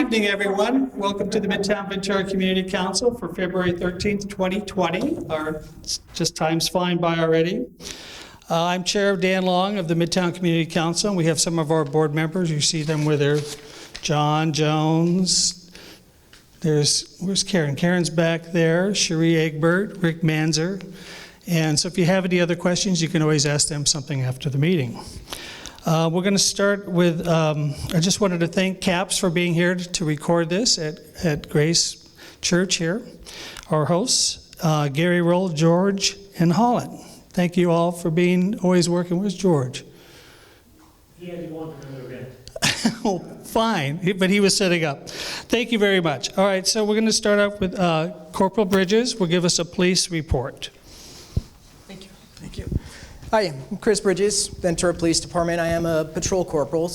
evening, everyone. Welcome to the Midtown Ventura Community Council for February 13th, 2020. Just time's flying by already. I'm Chair Dan Long of the Midtown Community Council. We have some of our board members. You see them with their John Jones. Where's Karen? Karen's back there. Cherie Egbert, Rick Manzer. And so if you have any other questions, you can always ask them something after the meeting. We're going to start with, I just wanted to thank CAPS for being here to record this at Grace Church here. Our hosts, Gary Roll, George, and Holland. Thank you all for being always working with George. He had to go on to another event. Oh, fine, but he was setting up. Thank you very much. All right, so we're going to start out with Corporal Bridges will give us a police report. Thank you. Thank you. Hi, I'm Chris Bridges, Ventura Police Department. I am a patrol corporal,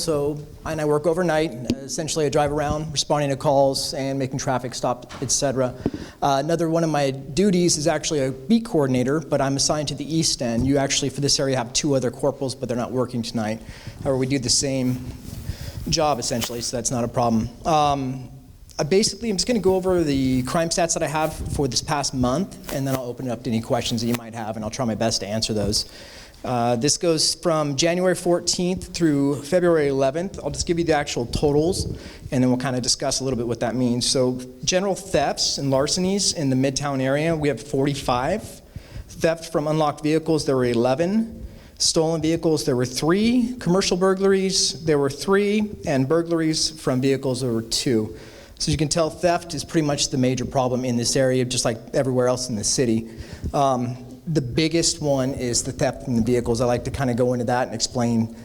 and I work overnight. Essentially, I drive around responding to calls and making traffic stops, etc. Another one of my duties is actually a beat coordinator, but I'm assigned to the East End. You actually, for this area, have two other corporals, but they're not working tonight. However, we do the same job, essentially, so that's not a problem. I'm just going to go over the crime stats that I have for this past month, and then I'll open it up to any questions that you might have, and I'll try my best to answer those. This goes from January 14th through February 11th. I'll just give you the actual totals, and then we'll kind of discuss a little bit what that means. So general thefts and larcenies in the Midtown area, we have 45. Theft from unlocked vehicles, there were 11. Stolen vehicles, there were 3. Commercial burglaries, there were 3. And burglaries from vehicles, there were 2. So you can tell theft is pretty much the major problem in this area, just like everywhere else in the city. The biggest one is the theft from the vehicles. I like to kind of go into that and explain,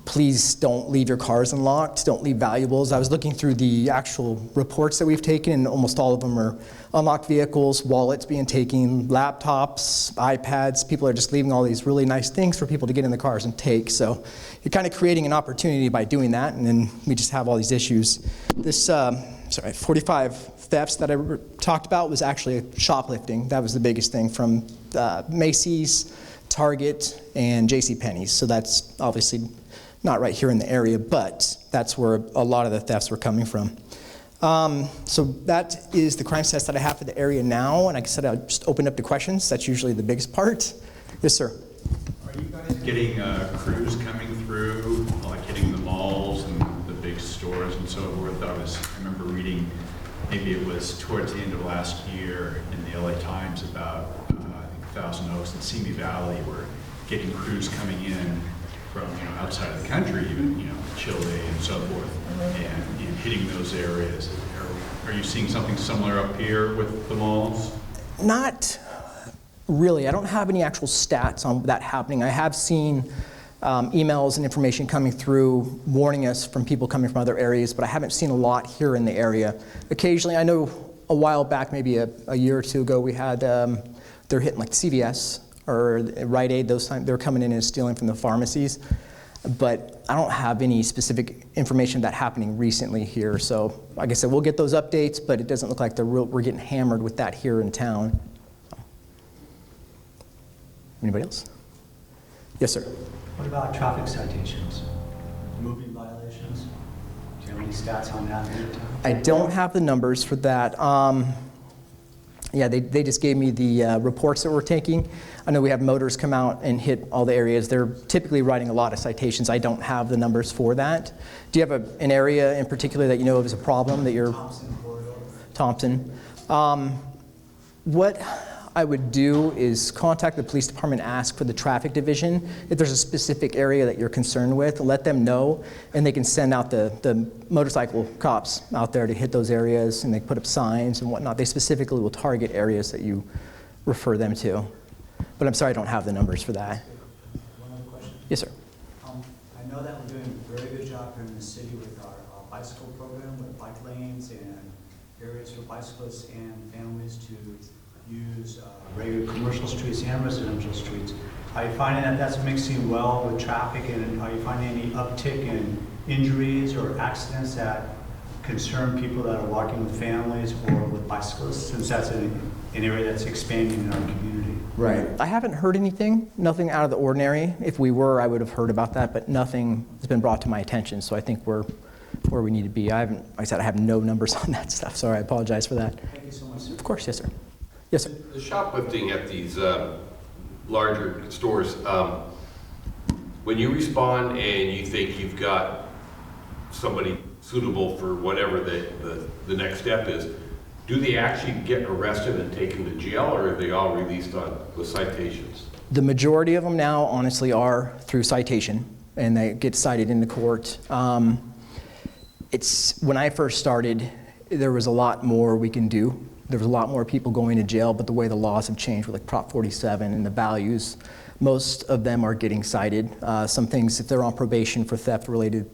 please don't leave your cars unlocked, don't leave valuables. I was looking through the actual reports that we've taken, and almost all of them are unlocked vehicles, wallets being taken, laptops, iPads. People are just leaving all these really nice things for people to get in the cars and take. So you're kind of creating an opportunity by doing that, and then we just have all these issues. This 45 thefts that I talked about was actually shoplifting. That was the biggest thing from Macy's, Target, and JCPenney's. So that's obviously not right here in the area, but that's where a lot of the thefts were coming from. So that is the crime stats that I have for the area now, and like I said, I'll just open up to questions. That's usually the biggest part. Yes, sir. Are you guys getting crews coming through, like hitting the malls and the big stores and so forth? I remember reading, maybe it was towards the end of last year in the LA Times about, I think, Thousand Oaks and Simi Valley were getting crews coming in from outside of the country, even Chile and so forth, and hitting those areas. Are you seeing something similar up here with the malls? Not really. I don't have any actual stats on that happening. I have seen emails and information coming through warning us from people coming from other areas, but I haven't seen a lot here in the area. Occasionally, I know a while back, maybe a year or two ago, we had, they're hitting like CVS or Rite Aid, those times, they're coming in and stealing from the pharmacies. But I don't have any specific information of that happening recently here. So like I said, we'll get those updates, but it doesn't look like we're getting hammered with that here in town. Anybody else? Yes, sir. What about traffic citations? Moving violations? Do you have any stats on that in your town? I don't have the numbers for that. Yeah, they just gave me the reports that we're taking. I know we have motors come out and hit all the areas. They're typically writing a lot of citations. I don't have the numbers for that. Do you have an area in particular that you know of as a problem that you're... Thompson. What I would do is contact the police department, ask for the traffic division. If there's a specific area that you're concerned with, let them know, and they can send out the motorcycle cops out there to hit those areas, and they put up signs and whatnot. They specifically will target areas that you refer them to. But I'm sorry, I don't have the numbers for that. One other question. Yes, sir. I know that we're doing a very good job here in the city with our bicycle program, with bike lanes and areas for bicyclists and families to use regular commercial streets and residential streets. Are you finding that that's mixing well with traffic, and are you finding any uptick in injuries or accidents that concern people that are walking with families or with bicyclists, since that's an area that's expanding in our community? Right. I haven't heard anything, nothing out of the ordinary. If we were, I would have heard about that, but nothing has been brought to my attention, so I think we're where we need to be. Like I said, I have no numbers on that stuff, so I apologize for that. Thank you so much, sir. Of course, yes, sir. Yes, sir. The shoplifting at these larger stores, when you respond and you think you've got somebody suitable for whatever the next step is, do they actually get arrested and taken to jail, or are they all released with citations? The majority of them now, honestly, are through citation, and they get cited into court. When I first started, there was a lot more we can do. There was a lot more people going to jail, but the way the laws have changed with like Prop 47 and the values, most of them are getting cited. Some things, if they're on probation for theft-related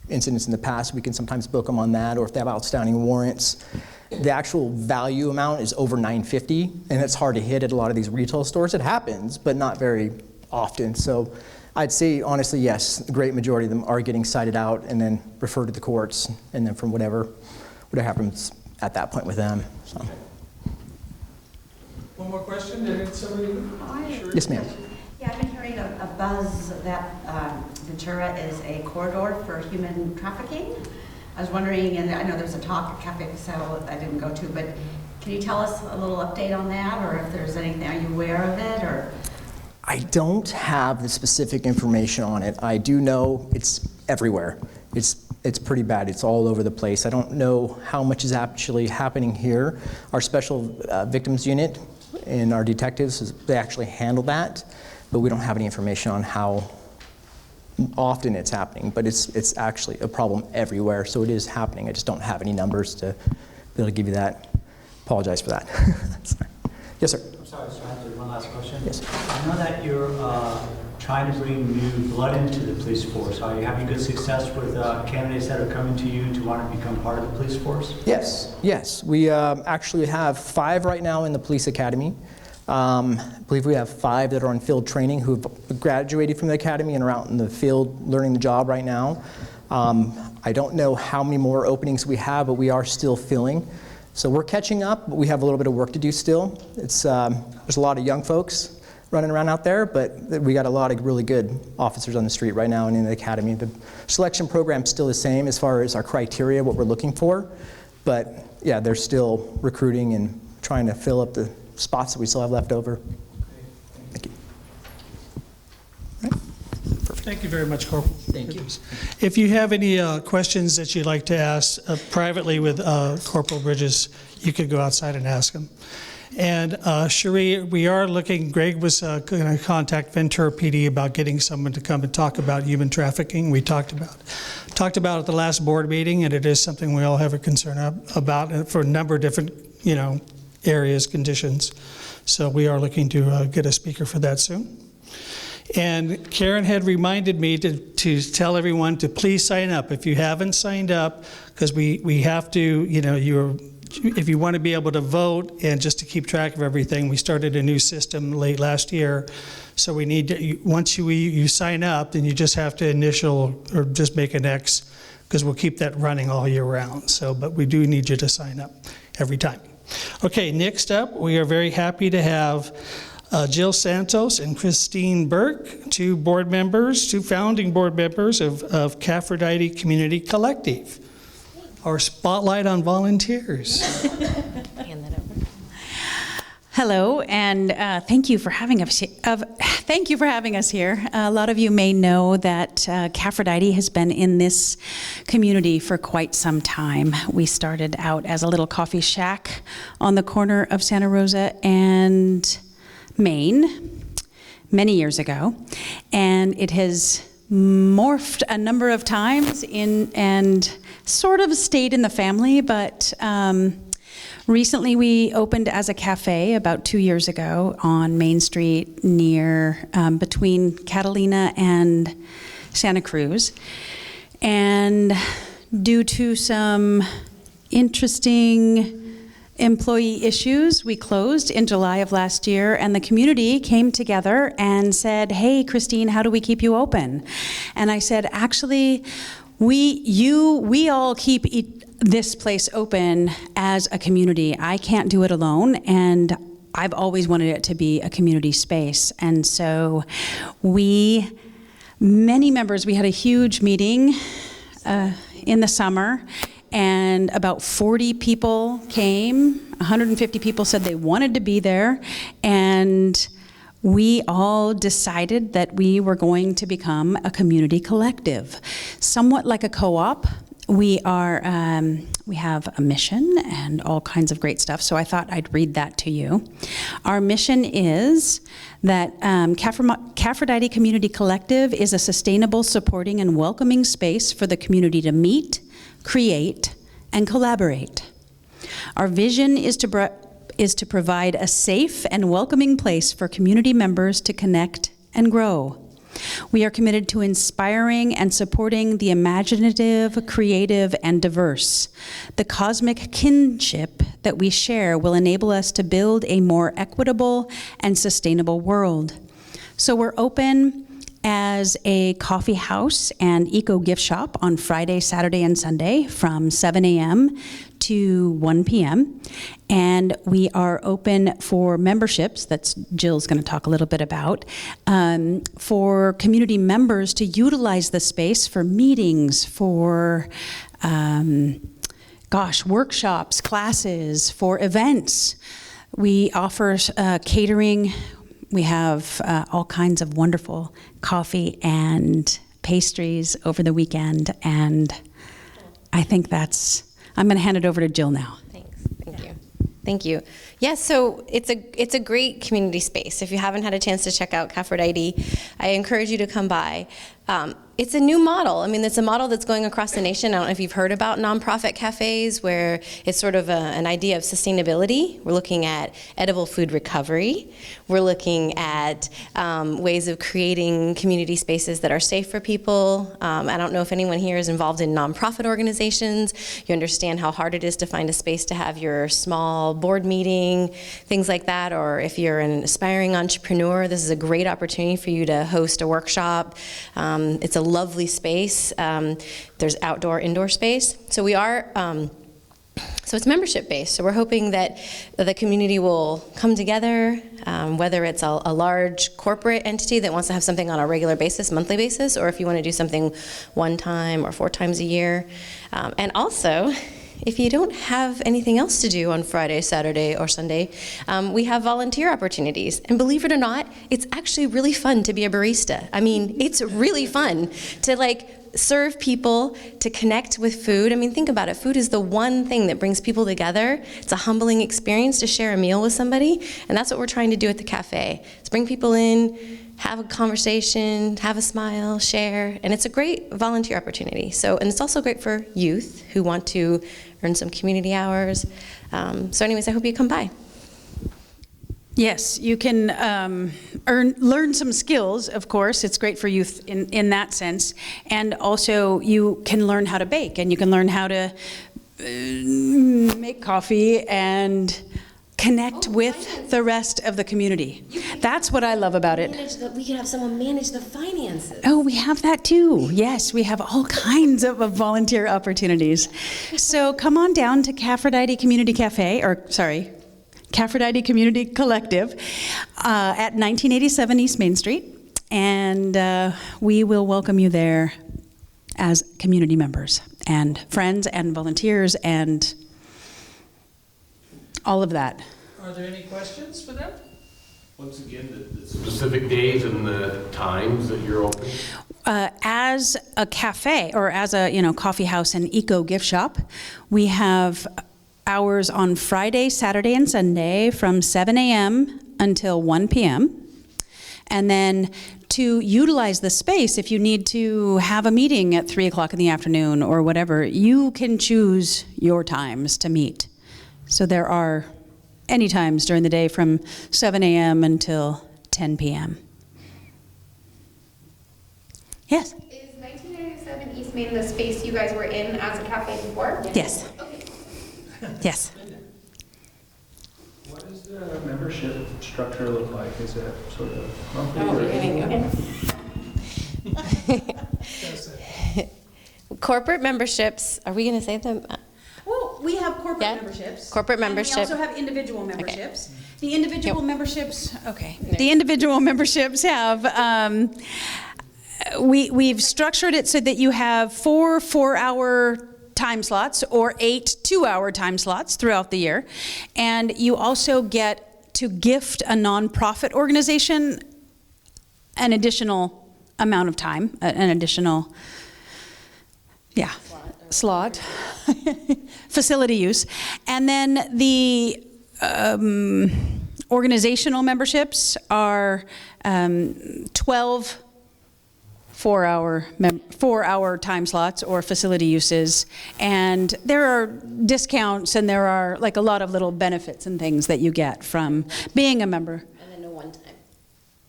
incidents in the past, we can sometimes book them on that, or if they have outstanding warrants. The actual value amount is over $950, and it's hard to hit at a lot of these retail stores. It happens, but not very often. So I'd say, honestly, yes, the great majority of them are getting cited out and then referred to the courts, and then from whatever happens at that point with them. So. One more question, did somebody? Yes, ma'am. Yeah, I've been hearing a buzz that Ventura is a corridor for human trafficking. I was wondering, and I know there's a talk at Cafe Casal I didn't go to, but can you tell us a little update on that, or if there's anything, are you aware of it, or? I don't have the specific information on it. I do know it's everywhere. It's pretty bad. It's all over the place. I don't know how much is actually happening here. Our special victims unit and our detectives, they actually handle that, but we don't have any information on how often it's happening. But it's actually a problem everywhere, so it is happening. I just don't have any numbers to be able to give you that. Apologize for that. Yes, sir. I'm sorry, sir, I have one last question. Yes. I know that you're trying to bring new blood into the police force. Are you having good success with candidates that are coming to you to want to become part of the police force? Yes. We actually have 5 right now in the police academy. I believe we have 5 that are on field training who've graduated from the academy and are out in the field learning the job right now. I don't know how many more openings we have, but we are still filling. So we're catching up, but we have a little bit of work to do still. There's a lot of young folks running around out there, but we got a lot of really good officers on the street right now and in the academy. The selection program's still the same as far as our criteria, what we're looking for, but yeah, they're still recruiting and trying to fill up the spots that we still have left over. Thank you. Thank you very much, Corporal. Thank you. If you have any questions that you'd like to ask privately with Corporal Bridges, you could go outside and ask them. And Cherie, we are looking, Greg was going to contact Ventura PD about getting someone to come and talk about human trafficking. We talked about it at the last board meeting, and it is something we all have a concern about for a number of different, areas, conditions. So we are looking to get a speaker for that soon. And Karen had reminded me to tell everyone to please sign up. If you haven't signed up, because we have to, if you want to be able to vote and just to keep track of everything, we started a new system late last year. So we need to, once you sign up, then you just have to initial or just make an X, because we'll keep that running all year round. So, but we do need you to sign up every time. Okay, next up, we are very happy to have Jill Santos and Christine Burke, 2 founding board members of Caffrodite Community Collective. Our spotlight on volunteers. Hand that over. Hello, and thank you for having us. Thank you for having us here. A lot of you may know that Caffrodite has been in this community for quite some time. We started out as a little coffee shack on the corner of Santa Rosa and Maine many years ago, and it has morphed a number of times and sort of stayed in the family, but recently we opened as a cafe about 2 years ago on Main Street near between Catalina and Santa Cruz, and due to some interesting employee issues, we closed in July of last year, and the community came together and said, "Hey, Christine, how do we keep you open?" And I said, "Actually, we all keep this place open as a community. I can't do it alone, and I've always wanted it to be a community space." And so many members, we had a huge meeting in the summer, and about 40 people came. 150 people said they wanted to be there, and we all decided that we were going to become a community collective, somewhat like a co-op. We have a mission and all kinds of great stuff, so I thought I'd read that to you. Our mission is that Caffrodite Community Collective is a sustainable, supporting, and welcoming space for the community to meet, create, and collaborate. Our vision is to provide a safe and welcoming place for community members to connect and grow. We are committed to inspiring and supporting the imaginative, creative, and diverse. The cosmic kinship that we share will enable us to build a more equitable and sustainable world. So we're open as a coffee house and eco gift shop on Friday, Saturday, and Sunday from 7 a.m. to 1 p.m. And we are open for memberships, that's Jill's going to talk a little bit about, for community members to utilize the space for meetings, for workshops, classes, for events. We offer catering. We have all kinds of wonderful coffee and pastries over the weekend, and I think I'm going to hand it over to Jill now. Thank you. Yes, so it's a great community space. If you haven't had a chance to check out Caffrodite, I encourage you to come by. It's a new model. I mean, it's a model that's going across the nation. I don't know if you've heard about nonprofit cafes, where it's sort of an idea of sustainability. We're looking at edible food recovery. We're looking at ways of creating community spaces that are safe for people. I don't know if anyone here is involved in nonprofit organizations. You understand how hard it is to find a space to have your small board meeting, things like that. Or if you're an aspiring entrepreneur, this is a great opportunity for you to host a workshop. It's a lovely space. There's outdoor, indoor space. So we are, so it's membership based. So we're hoping that the community will come together, whether it's a large corporate entity that wants to have something on a regular basis, monthly basis, or if you want to do something 1 time or 4 times a year. And also, if you don't have anything else to do on Friday, Saturday, or Sunday, we have volunteer opportunities. And believe it or not, it's actually really fun to be a barista. I mean, it's really fun to serve people, to connect with food. I mean, think about it. Food is the one thing that brings people together. It's a humbling experience to share a meal with somebody. And that's what we're trying to do at the cafe. Is bring people in, have a conversation, have a smile, share, and it's a great volunteer opportunity. So, and it's also great for youth who want to earn some community hours. So anyways, I hope you come by. Yes, you can learn some skills, of course. It's great for youth in that sense. And also you can learn how to bake, and you can learn how to make coffee and connect with the rest of the community. That's what I love about it. We could have someone manage the finances. Oh, we have that too. Yes, we have all kinds of volunteer opportunities. So come on down to Caffrodite Community Caffrodite Community Collective at 1987 East Main Street, and we will welcome you there as community members and friends and volunteers and all of that. Are there any questions for them? Once again, the specific days and the times that you're open? As a cafe or as a coffee house and eco gift shop, we have hours on Friday, Saturday, and Sunday from 7 a.m. until 1 p.m. And then to utilize the space, if you need to have a meeting at 3 o'clock in the afternoon or whatever, you can choose your times to meet. So there are any times during the day from 7 a.m. until 10 p.m. Yes? Is 1997 East Main the space you guys were in as a cafe before? Yes. Okay. Yes. What does the membership structure look like? Is it sort of monthly? Corporate memberships, are we going to say them? Well, we have corporate Yeah. memberships. Corporate and membership. we also have individual memberships. The individual Yep. memberships, okay. The individual memberships have we've structured it so that you have 4 4-hour time slots or 8 2-hour time slots throughout the year. And you also get to gift a nonprofit organization an additional amount of time, an additional, slot, facility use. And then the organizational memberships are 12 4-hour time slots or facility uses, and there are discounts and there are like a lot of little benefits and things that you get from being a member. And then a one-time.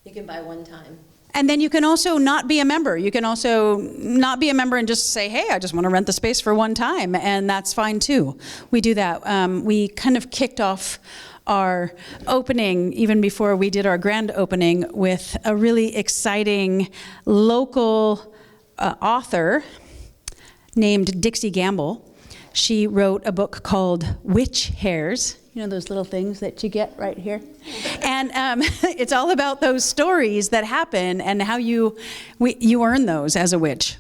You can buy one time. And then you can also not be a member. You can also not be a member and just say, hey, I just want to rent the space for one time, and that's fine too. We do that. We kind of kicked off our opening, even before we did our grand opening, with a really exciting local author named Dixie Gamble. She wrote a book called Witch Hairs. You know those little things that you get right here? And it's all about those stories that happen and how you earn those as a witch.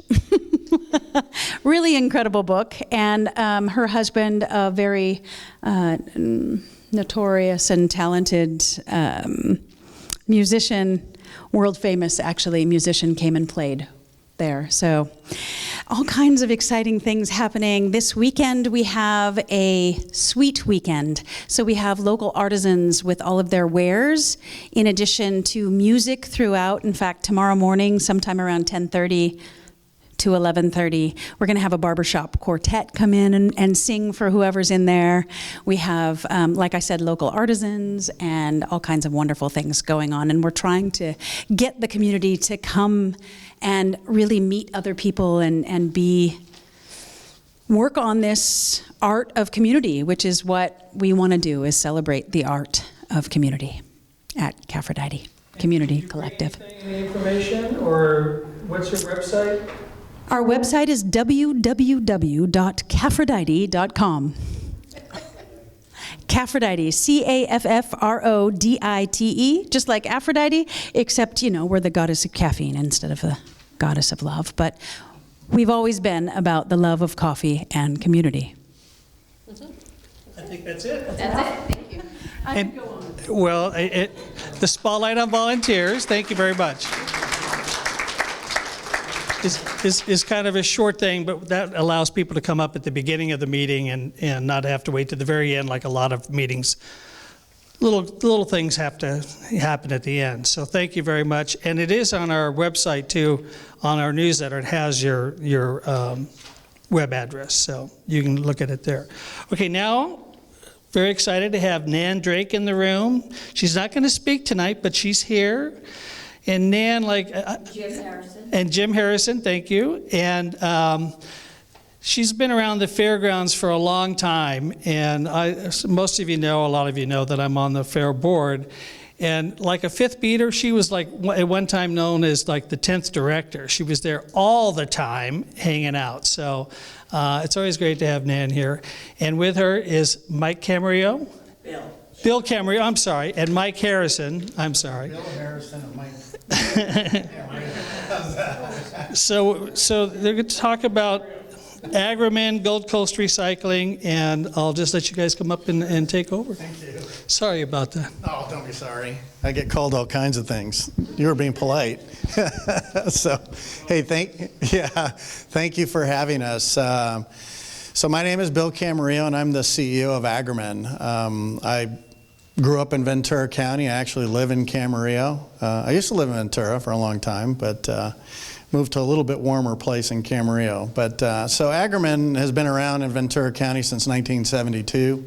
Really incredible book. And her husband, a very notorious and talented musician, world famous actually, musician, came and played there. So all kinds of exciting things happening. This weekend we have a sweet weekend. So we have local artisans with all of their wares, in addition to music throughout. In fact, tomorrow morning, sometime around 10:30 to 11:30, we're going to have a barbershop quartet come in and sing for whoever's in there. We have, like I said, local artisans and all kinds of wonderful things going on. And we're trying to get the community to come and really meet other people and work on this art of community, which is what we want to do, is celebrate the art of community at Caffrodite Community Collective. Any information, or what's your website? Our website is www.caffrodite.com. Caffrodite, Caffrodite, just like Aphrodite, except, we're the goddess of caffeine instead of the goddess of love. But we've always been about the love of coffee and community. I think that's it. That's it. Thank you. I can go on. Well, the spotlight on volunteers, thank you very much. Is kind of a short thing, but that allows people to come up at the beginning of the meeting and not have to wait to the very end like a lot of meetings. Little things have to happen at the end. So thank you very much. And it is on our website too, on our newsletter. It has your web address, so you can look at it there. Okay, now very excited to have Nan Drake in the room. She's not going to speak tonight, but she's here. And Nan, Jim Harrison. And Jim Harrison, thank you. And she's been around the fairgrounds for a long time. And most of you know, a lot of you know that I'm on the fair board. And like a fifth beater, she was like at one time known as like the 10th director. She was there all the time hanging out. So it's always great to have Nan here. And with her is Mike Camarillo. Bill Camarillo, I'm sorry, and Mike Harrison, I'm sorry. Bill Harrison and Mike. So they're going to talk about Agriman, Gold Coast Recycling, and I'll just let you guys come up and take over. Thank you. Sorry about that. Oh, don't be sorry. I get called all kinds of things. You were being polite. So, hey, thank you for having us. So my name is Bill Camarillo, and I'm the CEO of Agriman. I grew up in Ventura County. I actually live in Camarillo. I used to live in Ventura for a long time, but moved to a little bit warmer place in Camarillo. But so Agriman has been around in Ventura County since 1972,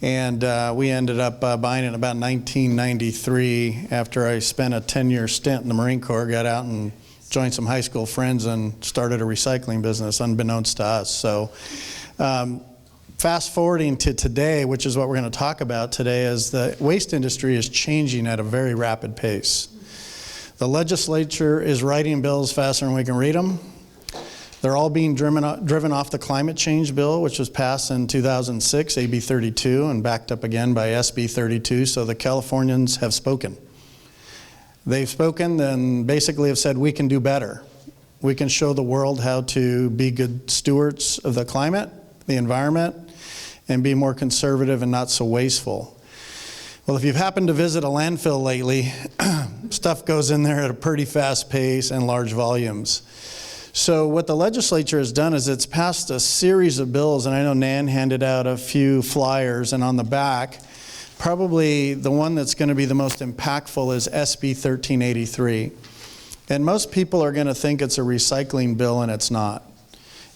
and we ended up buying it in about 1993 after I spent a 10-year stint in the Marine Corps, got out and joined some high school friends and started a recycling business unbeknownst to us. So fast forwarding to today, which is what we're going to talk about today, is the waste industry is changing at a very rapid pace. The legislature is writing bills faster than we can read them. They're all being driven off the climate change bill, which was passed in 2006, AB 32, and backed up again by SB 32. So the Californians have spoken. They've spoken and basically have said we can do better. We can show the world how to be good stewards of the climate, the environment, and be more conservative and not so wasteful. Well, if you've happened to visit a landfill lately, stuff goes in there at a pretty fast pace and large volumes. So what the legislature has done is it's passed a series of bills, and I know Nan handed out a few flyers, and on the back, probably the one that's going to be the most impactful is SB 1383. And most people are going to think it's a recycling bill, and it's not.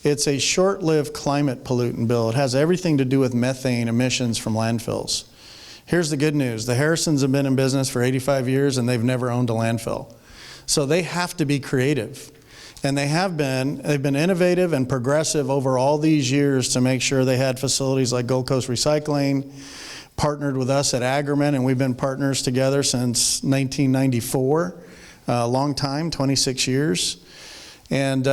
It's a short-lived climate pollutant bill. It has everything to do with methane emissions from landfills. Here's the good news. The Harrisons have been in business for 85 years, and they've never owned a landfill. So they have to be creative. And they have been. They've been innovative and progressive over all these years to make sure they had facilities like Gold Coast Recycling, partnered with us at Agriment, and we've been partners together since 1994. A long time, 26 years, and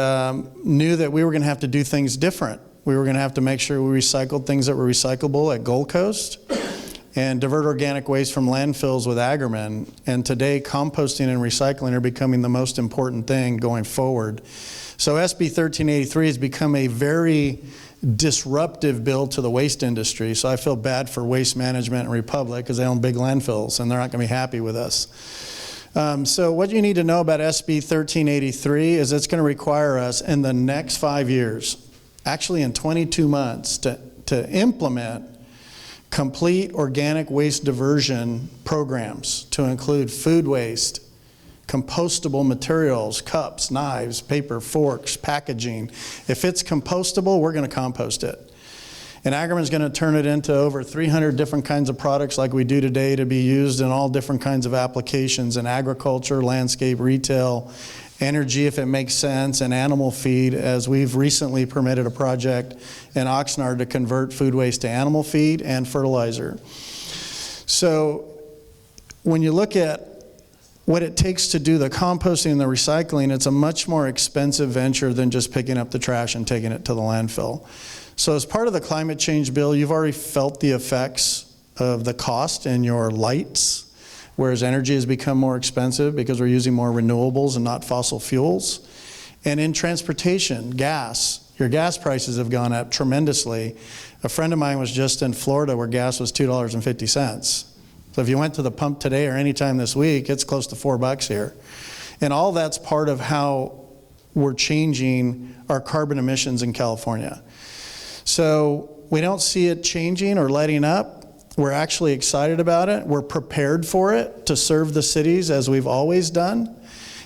knew that we were going to have to do things different. We were going to have to make sure we recycled things that were recyclable at Gold Coast and divert organic waste from landfills with Agriment. And today, composting and recycling are becoming the most important thing going forward. So SB 1383 has become a very disruptive bill to the waste industry. So I feel bad for Waste Management and Republic because they own big landfills and they're not going to be happy with us. So what you need to know about SB 1383 is it's going to require us in the next 5 years, actually in 22 months, to implement complete organic waste diversion programs to include food waste, compostable materials, cups, knives, paper, forks, packaging. If it's compostable, we're going to compost it. And Agriment is going to turn it into over 300 different kinds of products like we do today to be used in all different kinds of applications in agriculture, landscape, retail, energy if it makes sense, and animal feed, as we've recently permitted a project in Oxnard to convert food waste to animal feed and fertilizer. So when you look at what it takes to do the composting and the recycling, it's a much more expensive venture than just picking up the trash and taking it to the landfill. So as part of the climate change bill, you've already felt the effects of the cost in your lights, whereas energy has become more expensive because we're using more renewables and not fossil fuels. And in transportation, gas, your gas prices have gone up tremendously. A friend of mine was just in Florida where gas was $2.50. So if you went to the pump today or anytime this week, it's close to $4 here. And all that's part of how we're changing our carbon emissions in California. So we don't see it changing or letting up. We're actually excited about it. We're prepared for it to serve the cities as we've always done.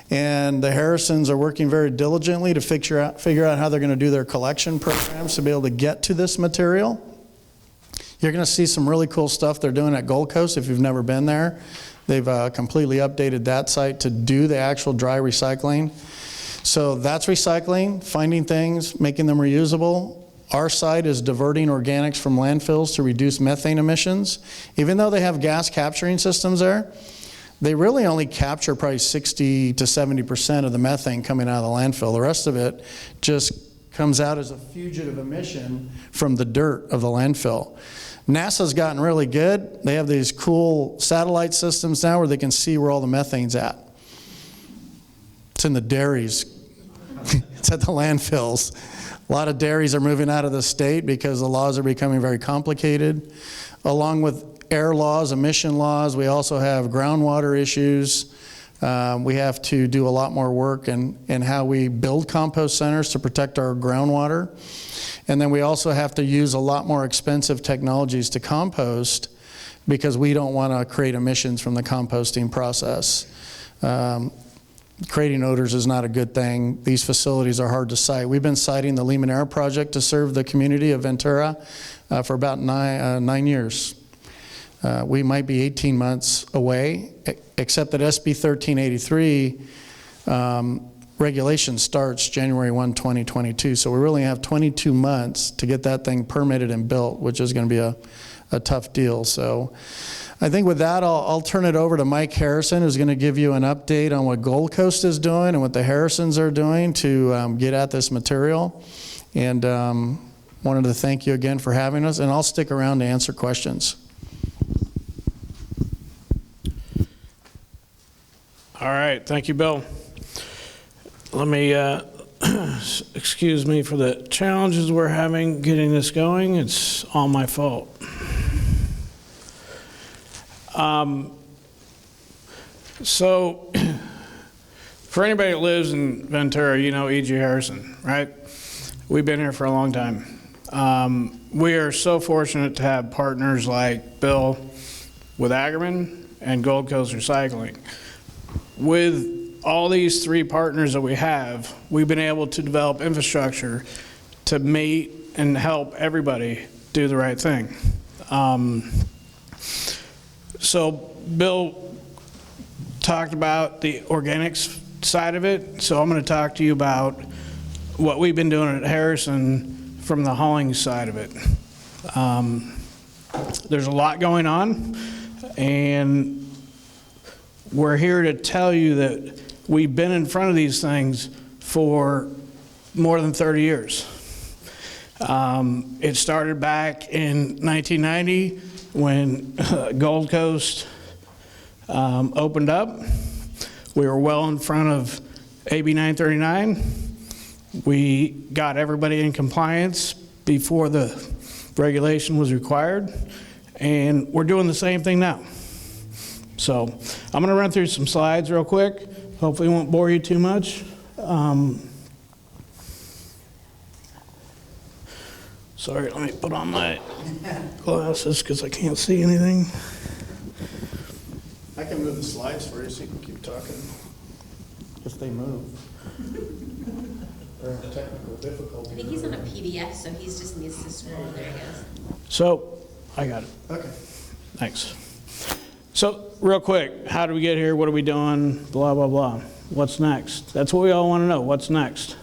And the Harrisons are working very diligently to figure out how they're going to do their collection programs to be able to get to this material. You're going to see some really cool stuff they're doing at Gold Coast if you've never been there. They've completely updated that site to do the actual dry recycling. So that's recycling, finding things, making them reusable. Our site is diverting organics from landfills to reduce methane emissions. Even though they have gas capturing systems there, they really only capture probably 60 to 70% of the methane coming out of the landfill. The rest of it just comes out as a fugitive emission from the dirt of the landfill. NASA's gotten really good. They have these cool satellite systems now where they can see where all the methane's at. It's in the dairies. It's at the landfills. A lot of dairies are moving out of the state because the laws are becoming very complicated. Along with air laws, emission laws, we also have groundwater issues. We have to do a lot more work in how we build compost centers to protect our groundwater. And then we also have to use a lot more expensive technologies to compost because we don't want to create emissions from the composting process. Creating odors is not a good thing. These facilities are hard to site. We've been siting the Limonera project to serve the community of Ventura for about 9 years. We might be 18 months away, except that SB 1383 regulation starts January 1, 2022. So we really have 22 months to get that thing permitted and built, which is going to be a tough deal. So I think with that, I'll turn it over to Mike Harrison, who's going to give you an update on what Gold Coast is doing and what the Harrisons are doing to get at this material. And wanted to thank you again for having us, and I'll stick around to answer questions. All right, thank you, Bill. Let me excuse me for the challenges we're having getting this going. It's all my fault. So, for anybody that lives in Ventura, you know E.G. Harrison, right? We've been here for a long time. We are so fortunate to have partners like Bill with Ackerman and Gold Coast Recycling. With all these three partners that we have, we've been able to develop infrastructure to meet and help everybody do the right thing. So Bill talked about the organics side of it, so I'm going to talk to you about what we've been doing at Harrison from the hauling side of it. There's a lot going on, and we're here to tell you that we've been in front of these things for more than 30 years. It started back in 1990 when Gold Coast opened up. We were well in front of AB 939. We got everybody in compliance before the regulation was required, and we're doing the same thing now. So I'm going to run through some slides real quick. Hopefully it won't bore you too much. Sorry, let me put on my glasses because I can't see anything. I can move the slides for you so you can keep talking if they move. Or technical difficulty. I think he's on a PDF, so he just needs to scroll. There he goes. So, I got it. Okay. Thanks. So, real quick, how did we get here? What are we doing? Blah, blah, blah. What's next? That's what we all want to know. What's next?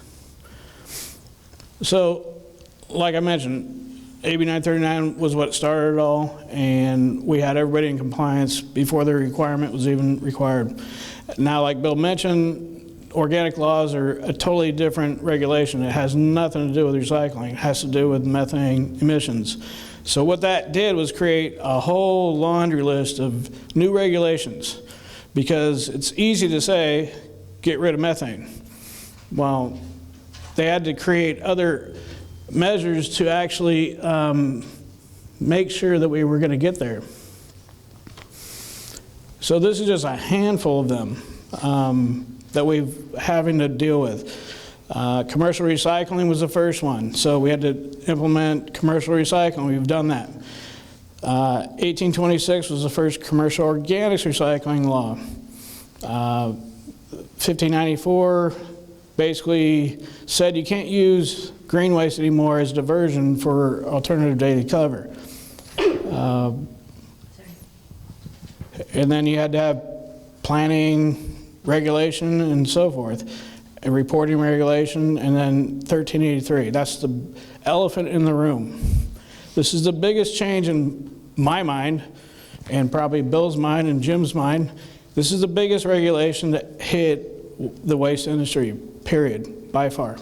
So, like I mentioned, AB 939 was what started it all, and we had everybody in compliance before the requirement was even required. Now, like Bill mentioned, organic laws are a totally different regulation. It has nothing to do with recycling. It has to do with methane emissions. So what that did was create a whole laundry list of new regulations, because it's easy to say, get rid of methane. Well, they had to create other measures to actually make sure that we were going to get there. So this is just a handful of them that we're having to deal with. Commercial recycling was the first one, so we had to implement commercial recycling. We've done that. 1826 was the first commercial organics recycling law. 1594 basically said you can't use green waste anymore as diversion for alternative daily cover. And then you had to have planning, regulation, and so forth, and reporting regulation, and then 1383. That's the elephant in the room. This is the biggest change in my mind, and probably Bill's mind and Jim's mind. This is the biggest regulation that hit the waste industry, period, by far.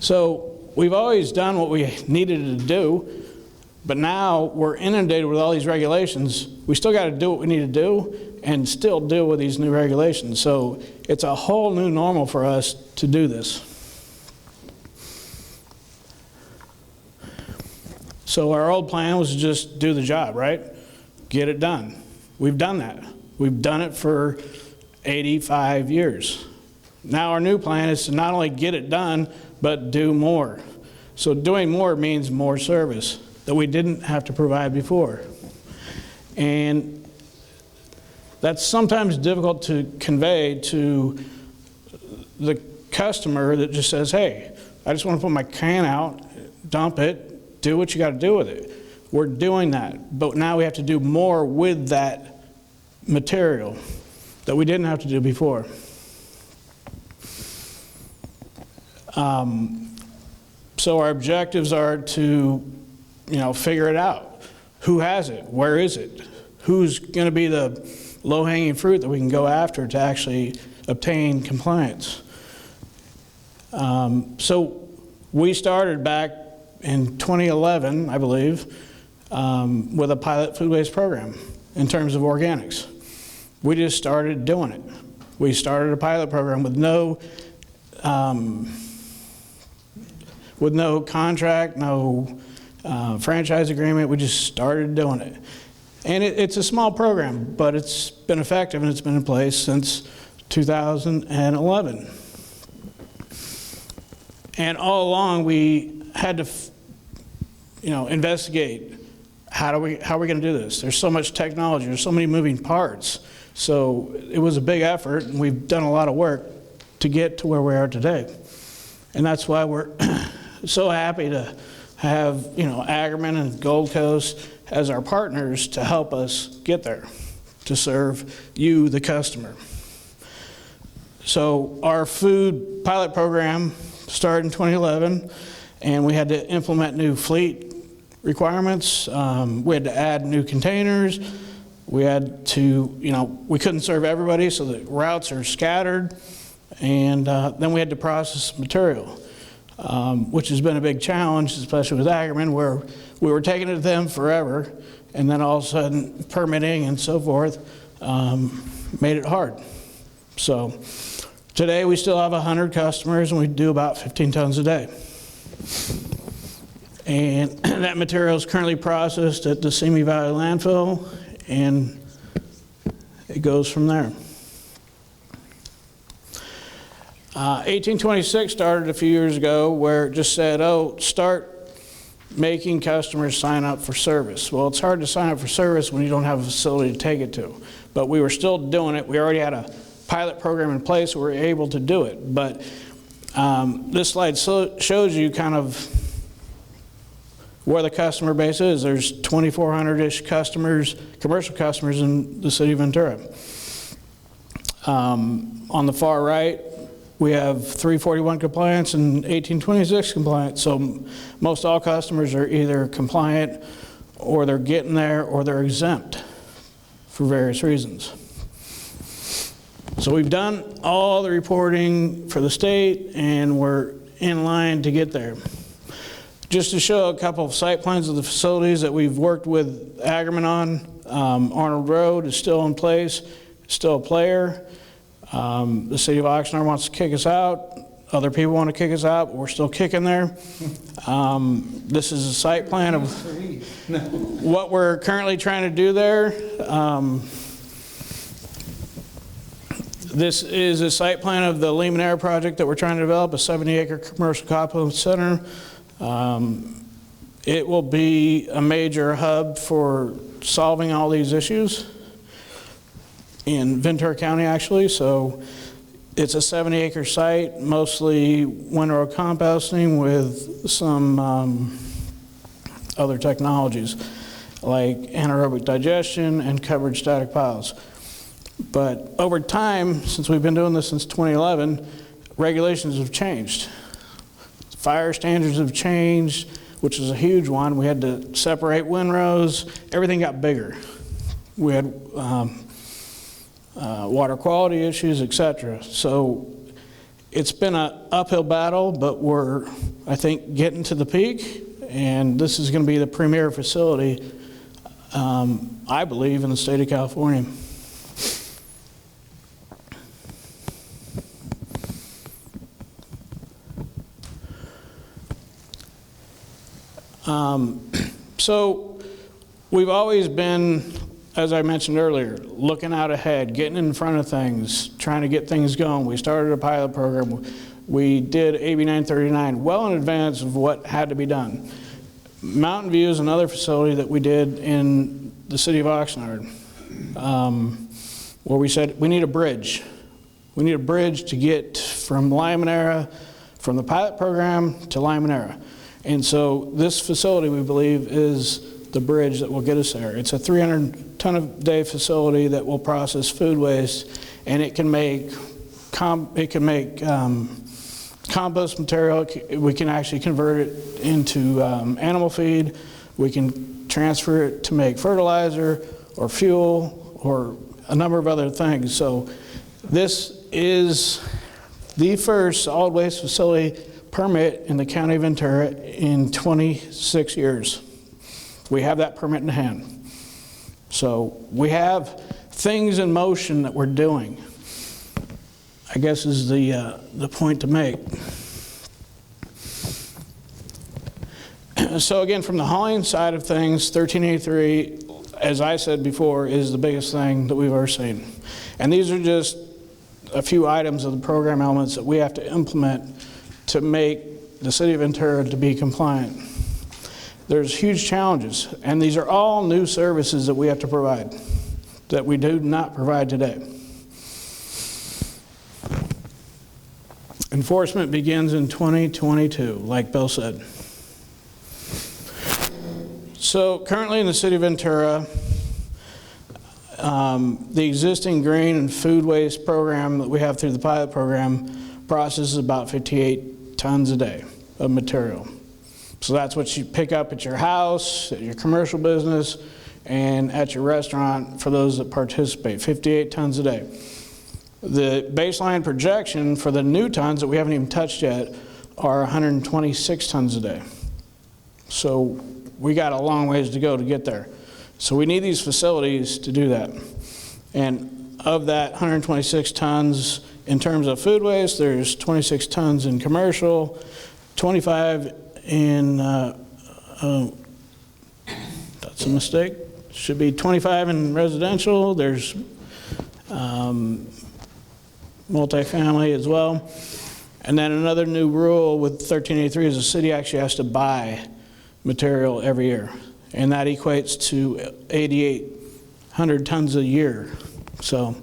So we've always done what we needed to do, but now we're inundated with all these regulations. We still got to do what we need to do and still deal with these new regulations. So it's a whole new normal for us to do this. So our old plan was to just do the job, right? Get it done. We've done that. We've done it for 85 years. Now our new plan is to not only get it done, but do more. So doing more means more service that we didn't have to provide before. And that's sometimes difficult to convey to the customer that just says, hey, I just want to put my can out, dump it, do what you got to do with it. We're doing that, but now we have to do more with that material that we didn't have to do before. So our objectives are to, figure it out. Who has it? Where is it? Who's going to be the low-hanging fruit that we can go after to actually obtain compliance? So we started back in 2011, I believe, with a pilot food waste program in terms of organics. We just started doing it. We started a pilot program with no with no contract, no franchise agreement. We just started doing it. And it's a small program, but it's been effective and it's been in place since 2011. And all along we had to, investigate how are we going to do this? There's so much technology, there's so many moving parts. So it was a big effort, and we've done a lot of work to get to where we are today. And that's why we're so happy to have, Ackerman and Gold Coast as our partners to help us get there, to serve you, the customer. So our food pilot program started in 2011, and we had to implement new fleet requirements. We had to add new containers. We had to, we couldn't serve everybody, so the routes are scattered. And then we had to process material, which has been a big challenge, especially with Ackerman, where we were taking it to them forever, and then all of a sudden permitting and so forth made it hard. So today we still have 100 customers, and we do about 15 tons a day. And that material is currently processed at the Simi Valley landfill, and it goes from there. 1826 started a few years ago, where it just said, start making customers sign up for service. Well, it's hard to sign up for service when you don't have a facility to take it to. But we were still doing it. We already had a pilot program in place, so we were able to do it. But this slide shows you kind of where the customer base is. There's 2,400-ish customers, commercial customers in the city of Ventura. On the far right, we have 341 compliance and 1826 compliance. So most all customers are either compliant, or they're getting there, or they're exempt for various reasons. So we've done all the reporting for the state, and we're in line to get there. Just to show a couple of site plans of the facilities that we've worked with Ackerman on, Arnold Road is still in place, still a player. The city of Oxnard wants to kick us out. Other people want to kick us out, but we're still kicking there. This is a site plan of what we're currently trying to do there. This is a site plan of the Limonera project that we're trying to develop, a 70-acre commercial compost center. It will be a major hub for solving all these issues in Ventura County, actually. So it's a 70-acre site, mostly windrow composting with some other technologies like anaerobic digestion and covered static piles. But over time, since we've been doing this since 2011, regulations have changed. Fire standards have changed, which is a huge one. We had to separate windrows. Everything got bigger. We had water quality issues, etc. So it's been an uphill battle, but we're, I think, getting to the peak, and this is going to be the premier facility, I believe, in the state of California. So we've always been, as I mentioned earlier, looking out ahead, getting in front of things, trying to get things going. We started a pilot program. We did AB 939 well in advance of what had to be done. Mountain View is another facility that we did in the city of Oxnard, where we said we need a bridge. We need a bridge to get from Limonera, from the pilot program to Limonera. And so this facility, we believe, is the bridge that will get us there. It's a 300-ton-a-day facility that will process food waste, and it can make compost material. We can actually convert it into animal feed. We can transfer it to make fertilizer or fuel or a number of other things. So this is the first solid waste facility permit in the county of Ventura in 26 years. We have that permit in hand. So we have things in motion that we're doing. I guess is the point to make. So again, from the hauling side of things, 1383, as I said before, is the biggest thing that we've ever seen. And these are just a few items of the program elements that we have to implement to make the City of Ventura to be compliant. There's huge challenges, and these are all new services that we have to provide that we do not provide today. Enforcement begins in 2022, like Bill said. So currently in the City of Ventura, the existing grain and food waste program that we have through the pilot program processes about 58 tons a day of material. So that's what you pick up at your house, at your commercial business, and at your restaurant for those that participate, 58 tons a day. The baseline projection for the new tons that we haven't even touched yet are 126 tons a day. So we got a long ways to go to get there. So we need these facilities to do that. And of that 126 tons in terms of food waste, there's 26 tons in commercial, 25 in, that's a mistake, should be 25 in residential, there's multifamily as well. And then another new rule with 1383 is the city actually has to buy material every year. And that equates to 8,800 tons a year. So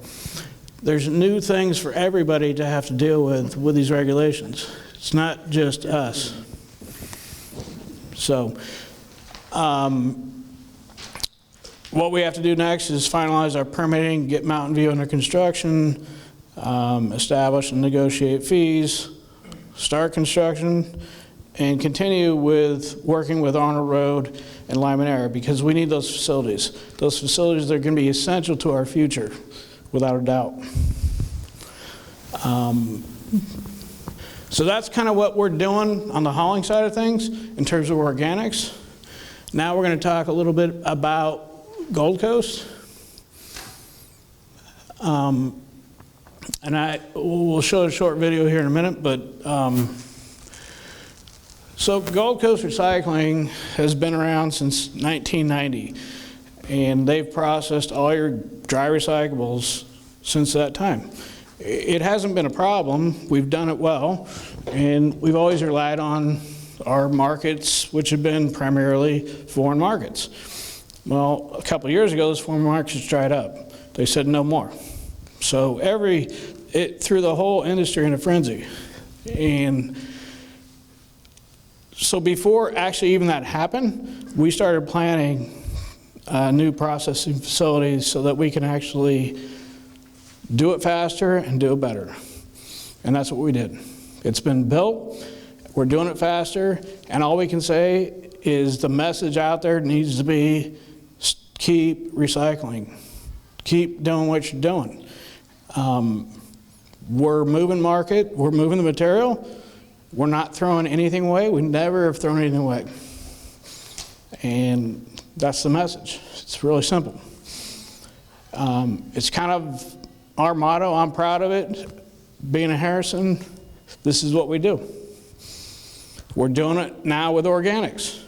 there's new things for everybody to have to deal with these regulations. It's not just us. So what we have to do next is finalize our permitting, get Mountain View under construction, establish and negotiate fees, start construction, and continue with working with Arnold Road and Lyman Area because we need those facilities. Those facilities are going to be essential to our future, without a doubt. So that's kind of what we're doing on the hauling side of things in terms of organics. Now we're going to talk a little bit about Gold Coast. And we'll show a short video here in a minute, but so Gold Coast Recycling has been around since 1990, and they've processed all your dry recyclables since that time. It hasn't been a problem. We've done it well, and we've always relied on our markets, which have been primarily foreign markets. Well, a couple of years ago, those foreign markets dried up. They said no more. So through the whole industry in a frenzy. And so before actually even that happened, we started planning new processing facilities so that we can actually do it faster and do it better. And that's what we did. It's been built, we're doing it faster, and all we can say is the message out there needs to be keep recycling. Keep doing what you're doing. We're moving market, we're moving the material, we're not throwing anything away, we never have thrown anything away. And that's the message. It's really simple. It's kind of our motto, I'm proud of it. Being a Harrison, this is what we do. We're doing it now with organics,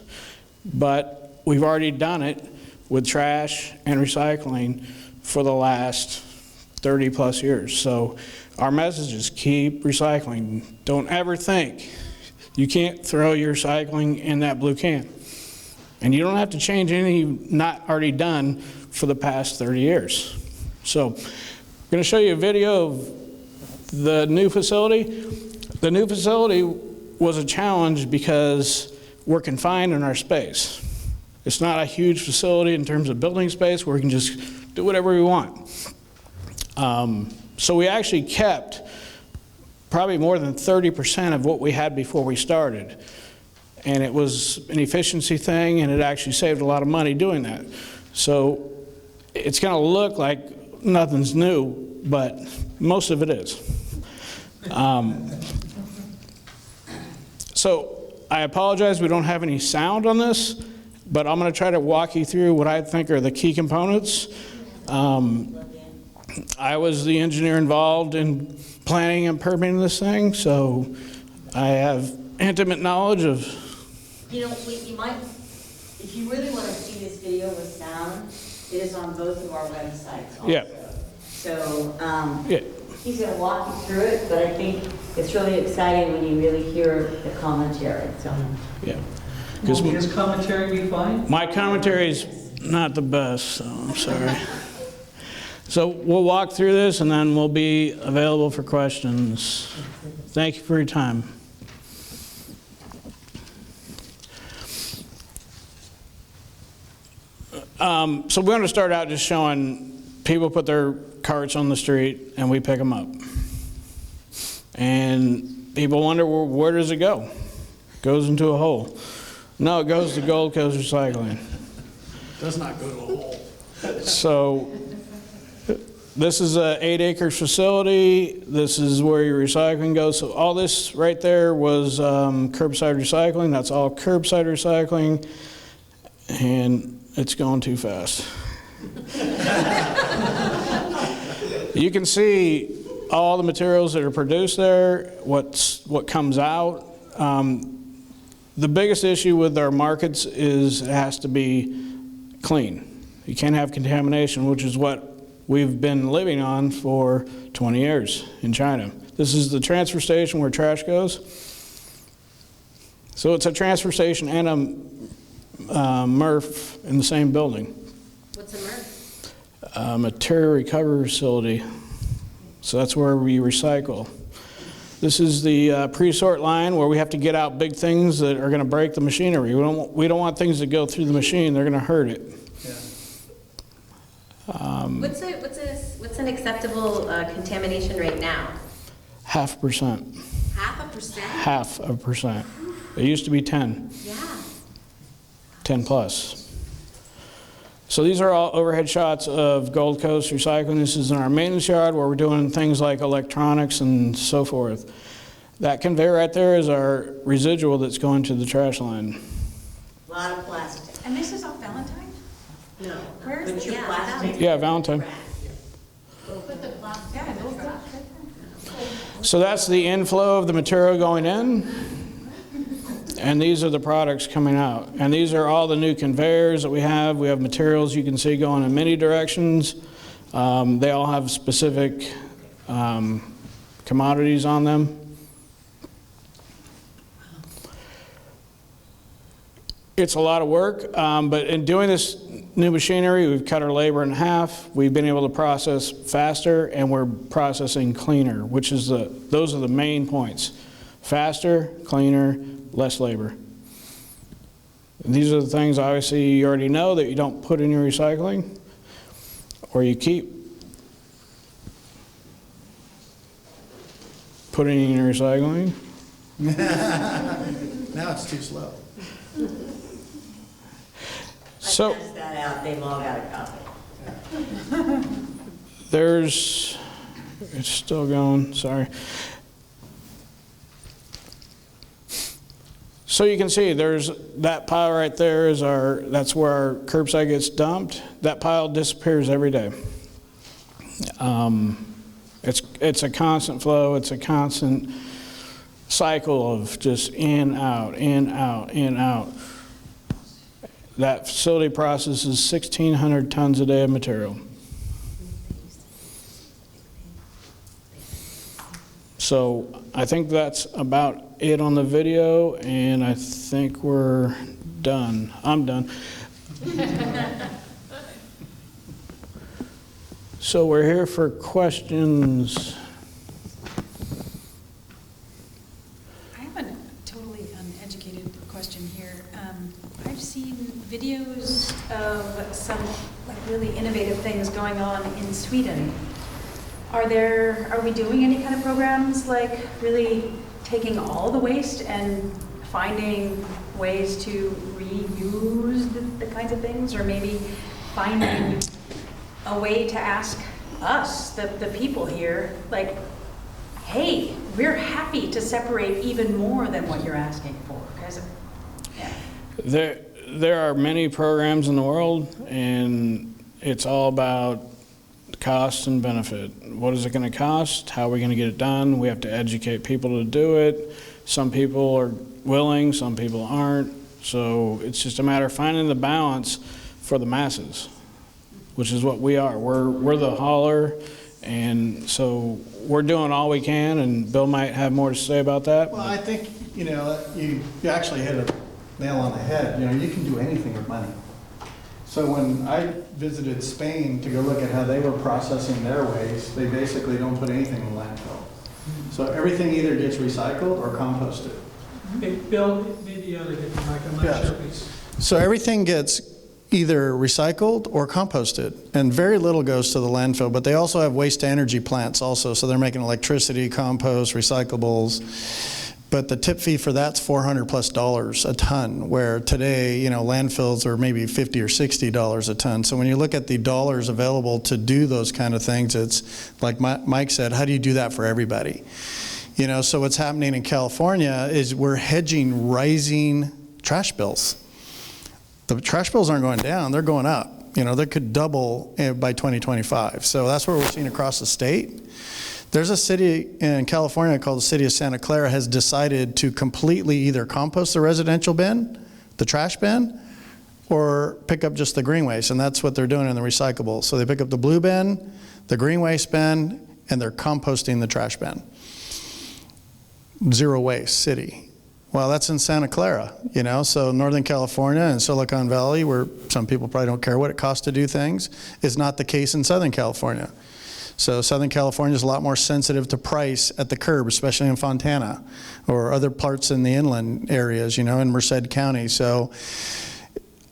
but we've already done it with trash and recycling for the last 30 plus years. So our message is keep recycling. Don't ever think you can't throw your recycling in that blue can. And you don't have to change anything you've not already done for the past 30 years. So I'm going to show you a video of the new facility. The new facility was a challenge because we're confined in our space. It's not a huge facility in terms of building space where we can just do whatever we want. So we actually kept probably more than 30% of what we had before we started. And it was an efficiency thing, and it actually saved a lot of money doing that. So it's going to look like nothing's new, but most of it is. So I apologize we don't have any sound on this, but I'm going to try to walk you through what I think are the key components. I was the engineer involved in planning and permitting this thing, so I have intimate knowledge of. You know, you might, if you really want to see this video with sound, it is on both of our websites also. Yeah. So, Yeah. he's going to walk you through it, but I think it's really exciting when you really hear the commentary, so. Yeah. Will his commentary be fine? My commentary is not the best, so I'm sorry. So we'll walk through this and then we'll be available for questions. Thank you for your time. So we're going to start out just showing people put their carts on the street and we pick them up. And people wonder, well, where does it go? It goes into a hole. No, it goes to Gold Coast Recycling. Does not go to a hole. So this is a 8 acres facility. This is where your recycling goes. So all this right there was curbside recycling. That's all curbside recycling. And it's going too fast. You can see all the materials that are produced there, what comes out. The biggest issue with our markets is it has to be clean. You can't have contamination, which is what we've been living on for 20 years in China. This is the transfer station where trash goes. So it's a transfer station and a MRF in the same building. What's a MRF? Material recovery facility. So that's where we recycle. This is the pre-sort line where we have to get out big things that are going to break the machinery. We don't want things to go through the machine. They're going to hurt it. What's an acceptable contamination rate now? 0.5%. 0.5%? 0.5%. It used to be 10. Yeah. 10 plus. So these are all overhead shots of Gold Coast Recycling. This is in our maintenance yard where we're doing things like electronics and so forth. That conveyor right there is our residual that's going to the trash line. A lot of plastic. And this is off Valentine? No. Where is But it? your Yeah, plastic. Yeah, Valentine. Yeah, those are- So that's the inflow of the material going in. And these are the products coming out. And these are all the new conveyors that we have. We have materials you can see going in many directions. They all have specific commodities on them. It's a lot of work, but in doing this new machinery, we've cut our labor in half. We've been able to process faster, and we're processing cleaner, which is those are the main points. Faster, cleaner, less labor. And these are the things obviously you already know that you don't put in your recycling, or you keep putting in your recycling. Now it's too slow. So I passed that out, they've all got a copy. it's still going, sorry. So you can see there's that pile right there is that's where our curbside gets dumped. That pile disappears every day. It's a constant flow, it's a constant cycle of just in, out, in, out, in, out. That facility processes 1,600 tons a day of material. So I think that's about it on the video, and I think we're done. I'm done. So we're here for questions. I have a totally uneducated question here. I've seen videos of some like really innovative things going on in Sweden. Are we doing any kind of programs like really taking all the waste and finding ways to reuse the kinds of things, or maybe finding a way to ask us, the people here, like, hey, we're happy to separate even more than what you're asking for. Yeah. There are many programs in the world, and it's all about cost and benefit. What is it going to cost? How are we going to get it done? We have to educate people to do it. Some people are willing, some people aren't. So it's just a matter of finding the balance for the masses, which is what we are. We're the hauler, and so we're doing all we can, and Bill might have more to say about that. Well, I think, you actually hit a nail on the head. You can do anything with money. So when I visited Spain to go look at how they were processing their waste, they basically don't put anything in the landfill. So everything either gets recycled or composted. Hey, Bill, maybe you ought to get the mic. I'm not sure, please. So everything gets either recycled or composted, and very little goes to the landfill, but they also have waste to energy plants also, so they're making electricity, compost, recyclables. But the tip fee for that's $400+ a ton, where today, landfills are maybe $50 or $60 a ton. So when you look at the dollars available to do those kind of things, it's like Mike said, how do you do that for everybody? So what's happening in California is we're hedging rising trash bills. The trash bills aren't going down, they're going up. They could double by 2025. So that's what we're seeing across the state. There's a city in California called the City of Santa Clara has decided to completely either compost the residential bin, the trash bin, or pick up just the green waste, and that's what they're doing in the recyclables. So they pick up the blue bin, the green waste bin, and they're composting the trash bin. Zero waste city. Well, that's in Santa Clara, so Northern California and Silicon Valley, where some people probably don't care what it costs to do things, is not the case in Southern California. So Southern California is a lot more sensitive to price at the curb, especially in Fontana or other parts in the inland areas, in Merced County. So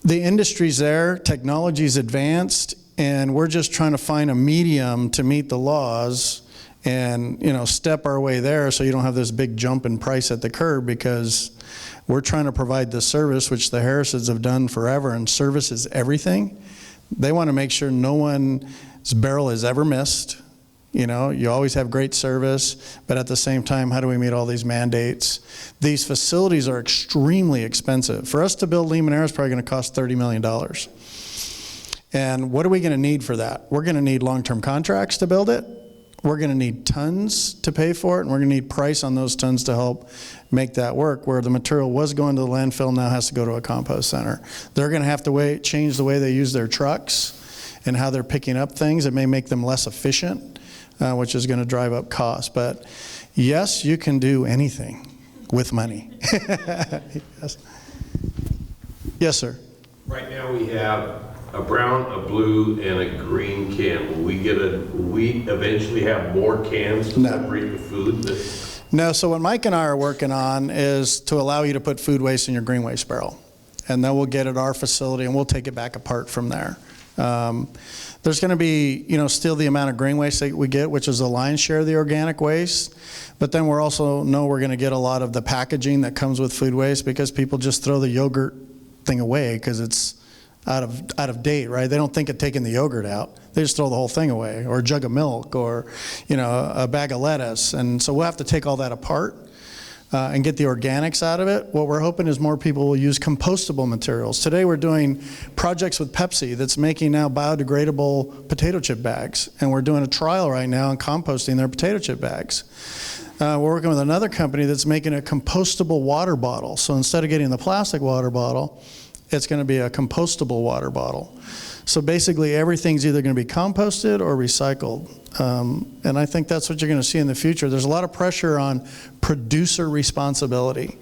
the industry's there, technology's advanced, and we're just trying to find a medium to meet the laws and step our way there so you don't have this big jump in price at the curb, because we're trying to provide this service, which the Harrisons have done forever, and service is everything. They want to make sure no one's barrel is ever missed. You always have great service, but at the same time, how do we meet all these mandates? These facilities are extremely expensive. For us to build Limoneira is probably going to cost $30 million. And what are we going to need for that? We're going to need long-term contracts to build it. We're going to need tons to pay for it, and we're going to need price on those tons to help make that work. Where the material was going to the landfill now has to go to a compost center. They're going to have to change the way they use their trucks and how they're picking up things. It may make them less efficient, which is going to drive up costs. But yes, you can do anything with money. Yes. Yes, sir. Right now we have a brown, a blue, and a green can. Will we eventually have more cans to separate the food? No, so what Mike and I are working on is to allow you to put food waste in your green waste barrel. And then we'll get it at our facility and we'll take it back apart from there. There's going to be, still the amount of green waste that we get, which is the lion's share of the organic waste. But then we're going to get a lot of the packaging that comes with food waste, because people just throw the yogurt thing away because it's out of date, right? They don't think of taking the yogurt out. They just throw the whole thing away, or a jug of milk, or a bag of lettuce. And so we'll have to take all that apart and get the organics out of it. What we're hoping is more people will use compostable materials. Today we're doing projects with Pepsi that's making now biodegradable potato chip bags, and we're doing a trial right now on composting their potato chip bags. We're working with another company that's making a compostable water bottle. So instead of getting the plastic water bottle, it's going to be a compostable water bottle. So basically everything's either going to be composted or recycled. And I think that's what you're going to see in the future. There's a lot of pressure on producer responsibility.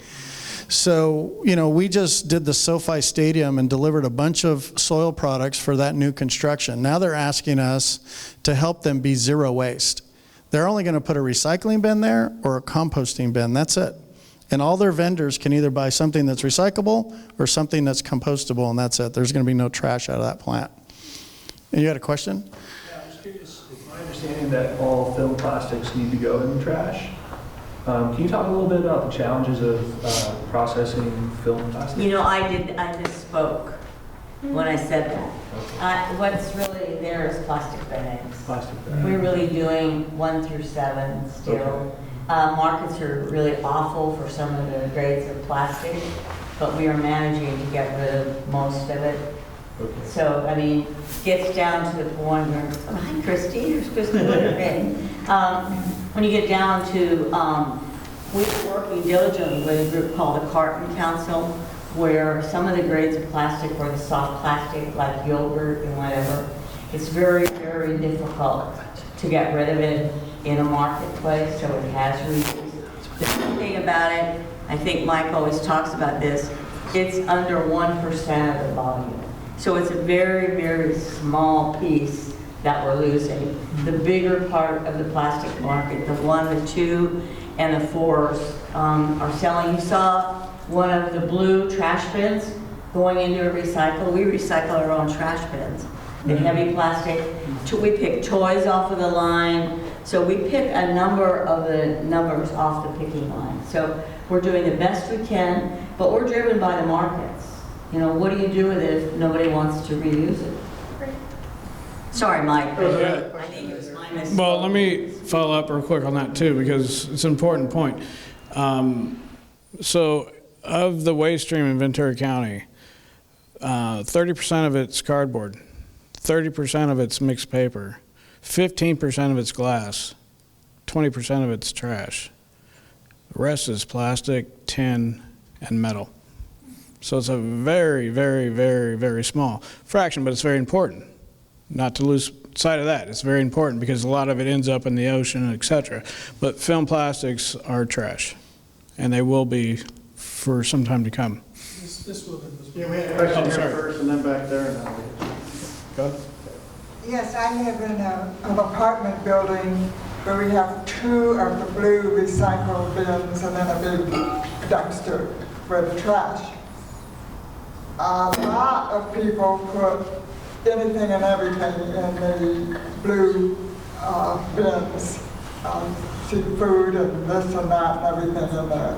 So, we just did the SoFi Stadium and delivered a bunch of soil products for that new construction. Now they're asking us to help them be zero waste. They're only going to put a recycling bin there or a composting bin. That's it. And all their vendors can either buy something that's recyclable or something that's compostable, and that's it. There's going to be no trash out of that plant. And you had a question? Yeah, I was curious. It's my understanding that all film plastics need to go in the trash. Can you talk a little bit about the challenges of processing film plastics? I misspoke when I said that. What's really there is plastic bags. Plastic bags. We're really doing 1 through 7 still. Okay. Markets are really awful for some of the grades of plastic, but we are managing to get rid of most of it. So, I mean, gets down to the point where, oh, hi Christy, here's Christy Whitterman. When you get down to, we're working diligently with a group called the Carton Council, where some of the grades of plastic were the soft plastic, like yogurt and whatever. It's very, very difficult to get rid of it in a marketplace, so it has reuse. The good thing about it, I think Mike always talks about this, it's under 1% of the volume. So it's a very, very small piece that we're losing. The bigger part of the plastic market, the 1, the 2, and the 4s are selling. You saw one of the blue trash bins going into a recycle. We recycle our own trash bins. The heavy plastic, we pick toys off of the line. So we pick a number of the numbers off the picking line. So we're doing the best we can, but we're driven by the markets. You know, what do you do with it if nobody wants to reuse it? Sorry, Mike. I think it was my mistake. Well, let me follow up real quick on that too, because it's an important point. So of the waste stream in Ventura County, 30% of it's cardboard, 30% of it's mixed paper, 15% of it's glass, 20% of it's trash. The rest is plastic, tin, and metal. So it's a very, very, very, very small fraction, but it's very important. Not to lose sight of that. It's very important because a lot of it ends up in the ocean, etc. But film plastics are trash, and they will be for some time to come. Yeah, we had a question here first and then back there. And go ahead. Yes, I live in an apartment building where we have 2 of the blue recycle bins and then a big dumpster for the trash. A lot of people put anything and everything in the blue bins, seafood and this and that and everything in there.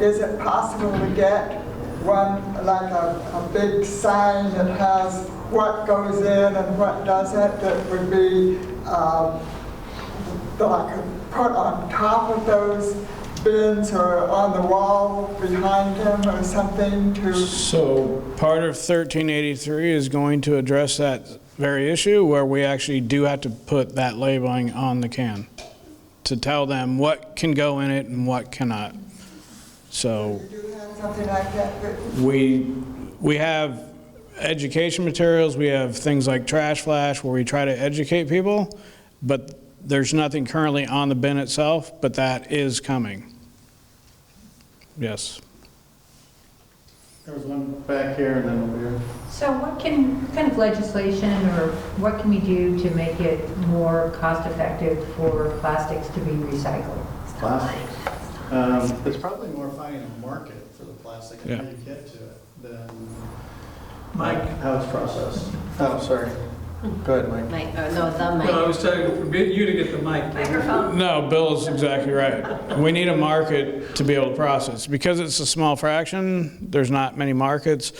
Is it possible to get one, like a big sign that has what goes in and what doesn't, that would be that I could put on top of those bins or on the wall behind them or something to... So part of 1383 is going to address that very issue where we actually do have to put that labeling on the can to tell them what can go in it and what cannot. So you do have something like that? we have education materials, we have things like Trash Flash where we try to educate people, but there's nothing currently on the bin itself, but that is coming. Yes. There was one back here and then over here. So what kind of legislation or what can we do to make it more cost effective for plastics to be recycled? Plastic. It's probably more finding a market for the plastic and how you get to it than how it's processed. Oh, sorry. Go ahead, Mike. No, the mic. No, I was telling you to get the mic. Microphone. No, Bill is exactly right. We need a market to be able to process. Because it's a small fraction, there's not many markets.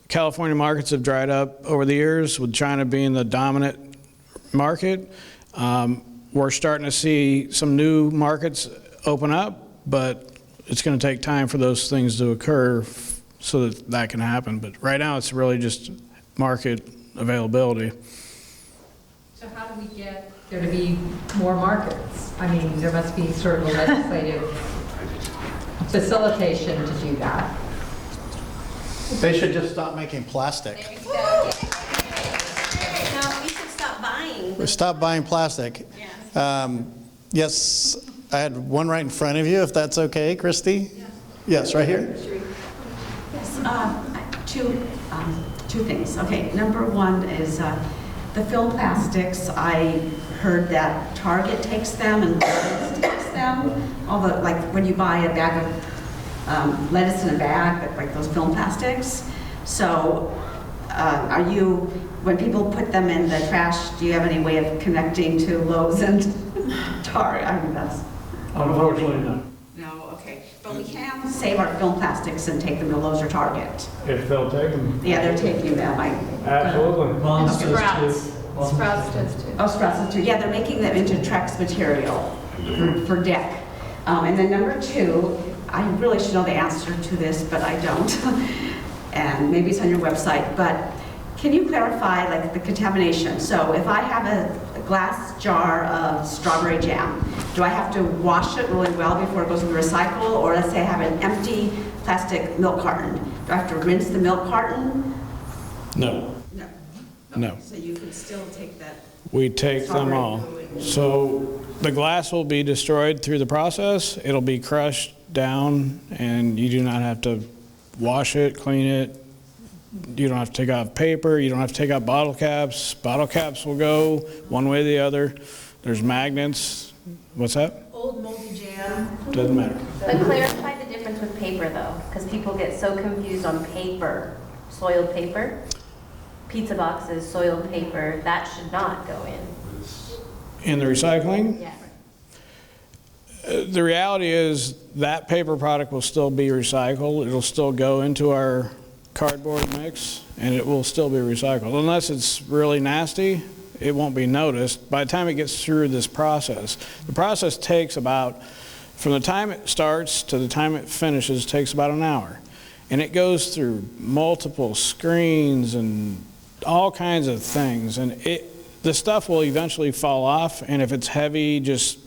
California markets have dried up over the years, with China being the dominant market. We're starting to see some new markets open up, but it's going to take time for those things to occur so that that can happen. But right now, it's really just market availability. So how do we get there to be more markets? I mean, there must be sort of a legislative facilitation to do that. They should just stop making plastic. No, we should stop buying. Stop buying plastic. Yes, I had one right in front of you, if that's okay, Christy? Yes, right here. Yes, two things. Okay, number one is the film plastics. I heard that Target takes them and Lowe's takes them. All the, like when you buy a bag of lettuce in a bag, but like those film plastics. So are you, when people put them in the trash, do you have any way of connecting to Lowe's and Target? I mean, that's... Unfortunately, no. No, okay. But we can save our film plastics and take them to Lowe's or Target. If they'll take them. Yeah, they're taking them. Absolutely. Sprouts. Sprouts does too. Oh, Sprouts does too. Yeah, they're making them into Trex material for deck. And then number two, I really should know the answer to this, but I don't. And maybe it's on your website, but Can you clarify like the contamination? So if I have a glass jar of strawberry jam, do I have to wash it really well before it goes in the recycle? Or let's say I have an empty plastic milk carton. Do I have to rinse the milk carton? No. No. No. So you can still take that. We take them all. So the glass will be destroyed through the process. It'll be crushed down, and you do not have to wash it, clean it. You don't have to take out paper. You don't have to take out bottle caps. Bottle caps will go one way or the other. There's magnets. What's that? Old moldy jam. Doesn't matter. But clarify the difference with paper though, because people get so confused on paper, soiled paper. Pizza boxes, soiled paper, that should not go in. In the recycling? Yeah. The reality is that paper product will still be recycled. It'll still go into our cardboard mix, and it will still be recycled. Unless it's really nasty, it won't be noticed. By the time it gets through this process, the process takes about, from the time it starts to the time it finishes, takes about an hour. And it goes through multiple screens and all kinds of things. And the stuff will eventually fall off, and if it's heavy, just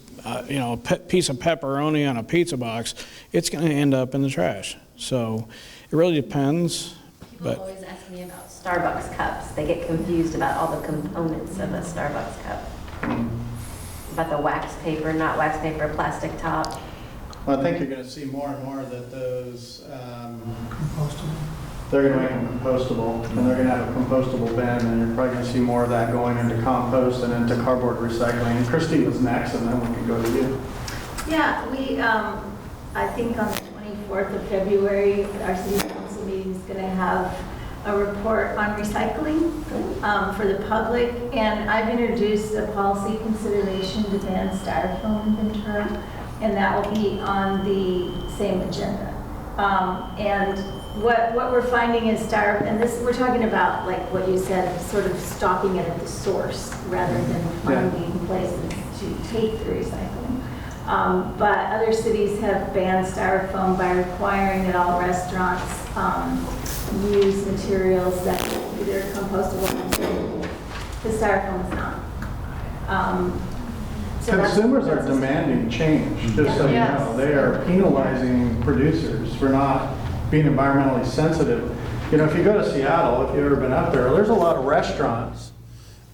you know, a piece of pepperoni on a pizza box, it's going to end up in the trash. So it really depends. People always ask me about Starbucks cups. They get confused about all the components of a Starbucks cup. About the wax paper, not wax paper, plastic top. Well, I think you're going to see more and more that those, they're going to make them compostable, and they're going to have a compostable bin, and you're probably going to see more of that going into compost and into cardboard recycling. And Christy was next, and then we can go to you. Yeah, we, I think on the 24th of February, our city council meeting is going to have a report on recycling for the public, and I've introduced a policy consideration to ban styrofoam in Ventura, and that will be on the same agenda. And what we're finding is styrofoam, and this we're talking about like what you said, sort of stocking it at the source rather than finding places to take the recycling. But other cities have banned styrofoam by requiring that all restaurants use materials that are either compostable or recyclable. The styrofoam is not. So Consumers are demanding change, just so you know. They are penalizing producers for not being environmentally sensitive. You know, if you go to Seattle, if you've ever been up there's a lot of restaurants.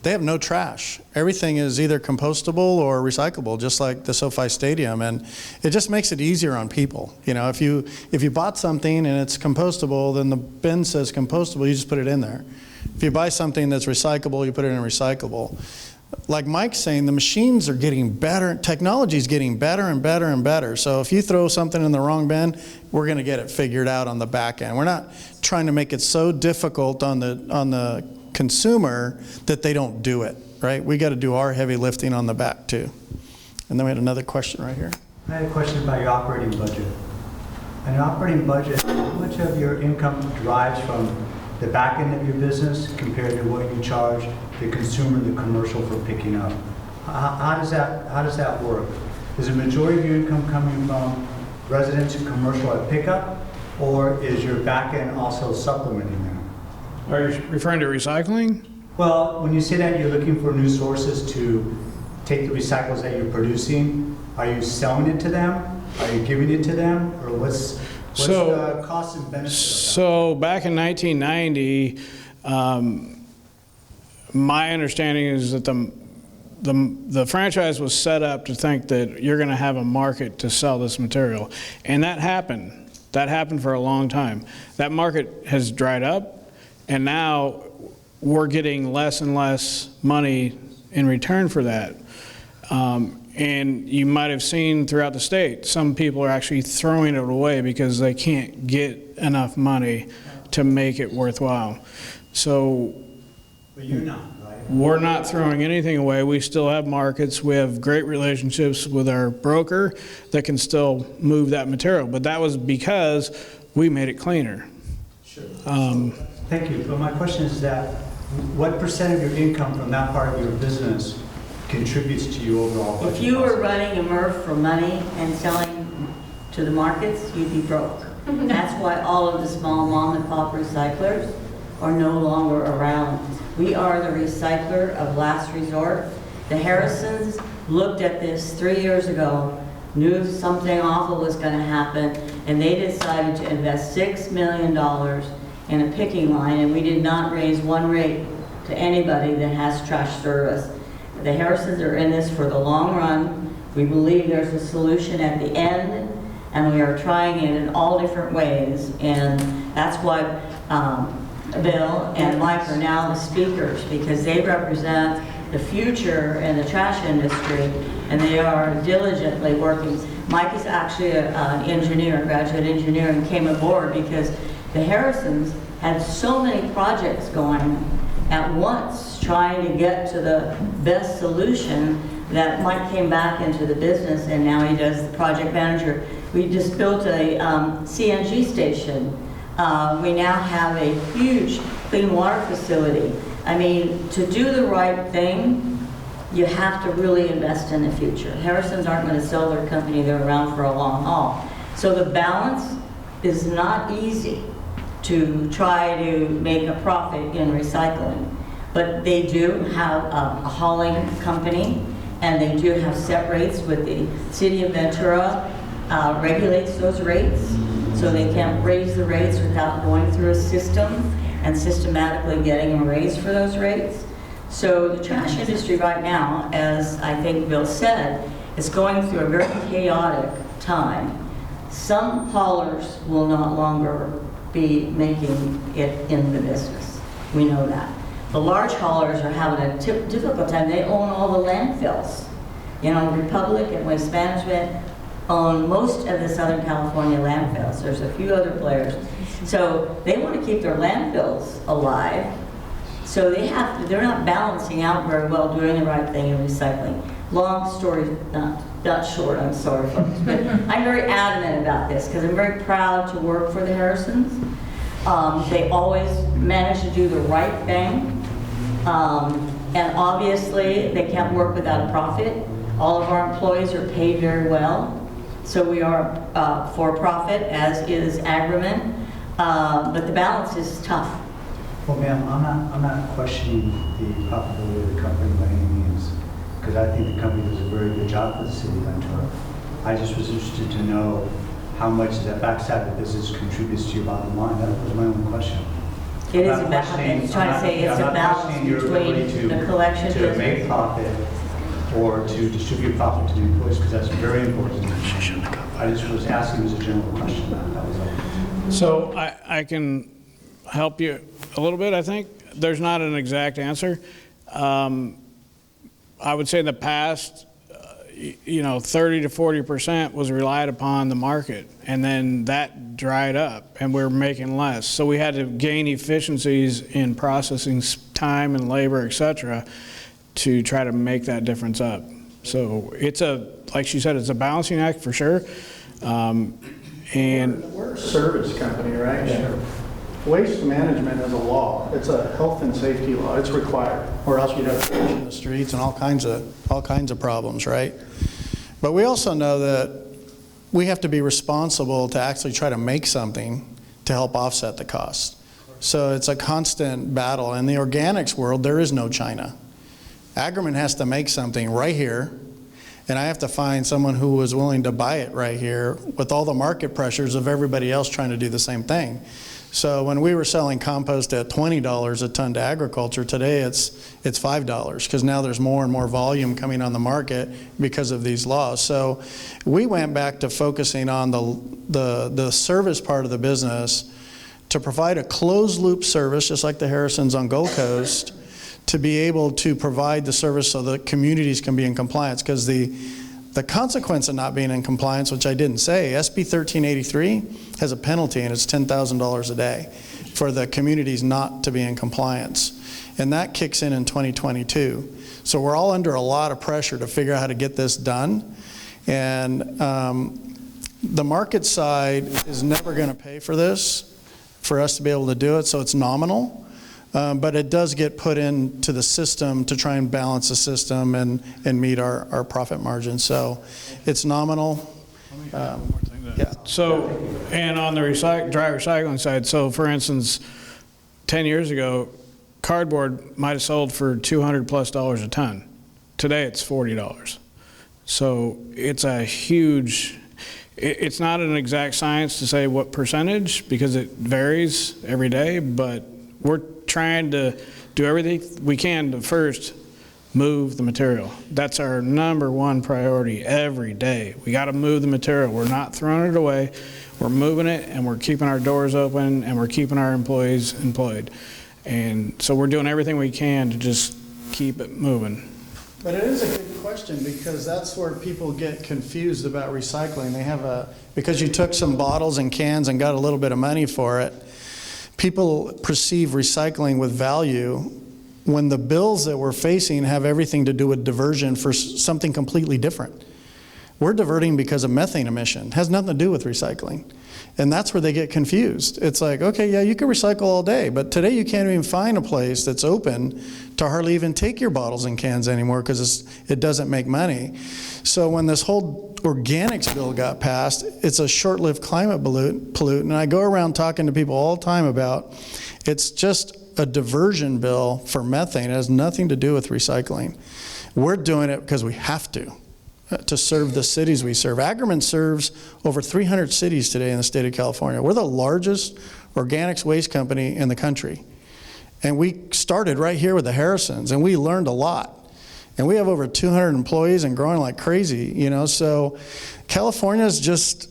They have no trash. Everything is either compostable or recyclable, just like the SoFi Stadium, and it just makes it easier on people. You know, if you bought something and it's compostable, then the bin says compostable, you just put it in there. If you buy something that's recyclable, you put it in recyclable. Like Mike's saying, the machines are getting better, technology is getting better and better and better. So if you throw something in the wrong bin, we're going to get it figured out on the back end. We're not trying to make it so difficult on the consumer that they don't do it, right? We got to do our heavy lifting on the back too. And then we had another question right here. I had a question about your operating budget. An operating budget, how much of your income derives from the back end of your business compared to what you charge the consumer, the commercial for picking up? How does that work? Is the majority of your income coming from residents and commercial at pickup, or is your back end also supplementing that? Are you referring to recycling? Well, when you say that you're looking for new sources to take the recycles that you're producing, are you selling it to them? Are you giving it to them? Or what's the cost and benefit of that? So back in 1990, my understanding is that the franchise was set up to think that you're going to have a market to sell this material. And that happened. That happened for a long time. That market has dried up. And now we're getting less and less money in return for that. And you might have seen throughout the state, some people are actually throwing it away because they can't get enough money to make it worthwhile. So but you're not, right? We're not throwing anything away. We still have markets. We have great relationships with our broker that can still move that material. But that was because we made it cleaner. Sure. Thank you. But my question is that what percent of your income from that part of your business contributes to your overall budget? If you were running a MRF for money and selling to the markets, you'd be broke. That's why all of the small mom and pop recyclers are no longer around. We are the recycler of last resort. The Harrisons looked at this 3 years ago, knew something awful was going to happen, and they decided to invest $6 million in a picking line, and we did not raise one rate to anybody that has trash service. The Harrisons are in this for the long run. We believe there's a solution at the end, and we are trying it in all different ways, and that's why Bill and Mike are now the speakers, because they represent the future in the trash industry, and they are diligently working. Mike is actually an engineer, graduate engineer, and came aboard because the Harrisons had so many projects going at once, trying to get to the best solution, that Mike came back into the business, and now he does the project manager. We just built a CNG station. We now have a huge clean water facility. I mean, to do the right thing, you have to really invest in the future. Harrisons aren't going to sell their company, they're around for a long haul. So the balance is not easy to try to make a profit in recycling. But they do have a hauling company, and they do have set rates with the City of Ventura, regulates those rates, so they can't raise the rates without going through a system and systematically getting a raise for those rates. So the trash industry right now, as I think Bill said, is going through a very chaotic time. Some haulers will not longer be making it in the business. We know that. The large haulers are having a difficult time. They own all the landfills. You know, Republic and Waste Management own most of the Southern California landfills. There's a few other players. So they want to keep their landfills alive. So they're not balancing out very well doing the right thing in recycling. Long story, not short, I'm sorry folks, but I'm very adamant about this because I'm very proud to work for the Harrisons. They always manage to do the right thing. And obviously they can't work without a profit. All of our employees are paid very well. So we are for profit, as is Agriman. But the balance is tough. Well, ma'am, I'm not questioning the profitability of the company by any means, because I think the company does a very good job for the city of Ventura. I just was interested to know how much that backside of the business contributes to your bottom line. That was my only question. It is about, I'm trying to say it's a balance between the collection to make profit or to distribute profit to the employees, because that's very important. I just was asking as a general question. That was all. So I can help you a little bit, I think. There's not an exact answer. I would say in the past, 30 to 40% was relied upon the market, and then that dried up and we're making less. So we had to gain efficiencies in processing time and labor, et cetera, to try to make that difference up. So it's like she said, it's a balancing act for sure. And we're a service company, right? Sure. Waste management is a law. It's a health and safety law. It's required, or else you'd have trash in the streets and all kinds of problems, right? But we also know that we have to be responsible to actually try to make something to help offset the cost. So it's a constant battle. In the organics world, there is no China. Agriman has to make something right here, and I have to find someone who is willing to buy it right here with all the market pressures of everybody else trying to do the same thing. So when we were selling compost at $20 a ton to agriculture, today it's $5, because now there's more and more volume coming on the market because of these laws. So we went back to focusing on the service part of the business to provide a closed loop service, just like the Harrisons on Gold Coast, to be able to provide the service so that communities can be in compliance. Because the consequence of not being in compliance, which I didn't say, SB 1383 has a penalty, and it's $10,000 a day for the communities not to be in compliance. And that kicks in 2022. So we're all under a lot of pressure to figure out how to get this done. And the market side is never going to pay for this, for us to be able to do it, so it's nominal. But it does get put into the system to try and balance the system and meet our profit margin. So it's nominal. Yeah. So, and on the dry recycling side, so for instance, 10 years ago, cardboard might have sold for $200+ a ton. Today it's $40. So it's a huge, it's not an exact science to say what percentage because it varies every day, but we're trying to do everything we can to first move the material. That's our #1 priority every day. We got to move the material. We're not throwing it away. We're moving it, and we're keeping our doors open, and we're keeping our employees employed. And so we're doing everything we can to just keep it moving. But it is a good question because that's where people get confused about recycling. They have because you took some bottles and cans and got a little bit of money for it, people perceive recycling with value when the bills that we're facing have everything to do with diversion for something completely different. We're diverting because of methane emission. It has nothing to do with recycling. And that's where they get confused. It's like, okay, yeah, you can recycle all day, but today you can't even find a place that's open to hardly even take your bottles and cans anymore because it doesn't make money. So when this whole organics bill got passed, it's a short-lived climate pollutant. And I go around talking to people all the time about it's just a diversion bill for methane. It has nothing to do with recycling. We're doing it because we have to serve the cities we serve. Ackerman serves over 300 cities today in the state of California. We're the largest organics waste company in the country. And we started right here with the Harrisons, and we learned a lot. And we have over 200 employees and growing like crazy, you know. So California's just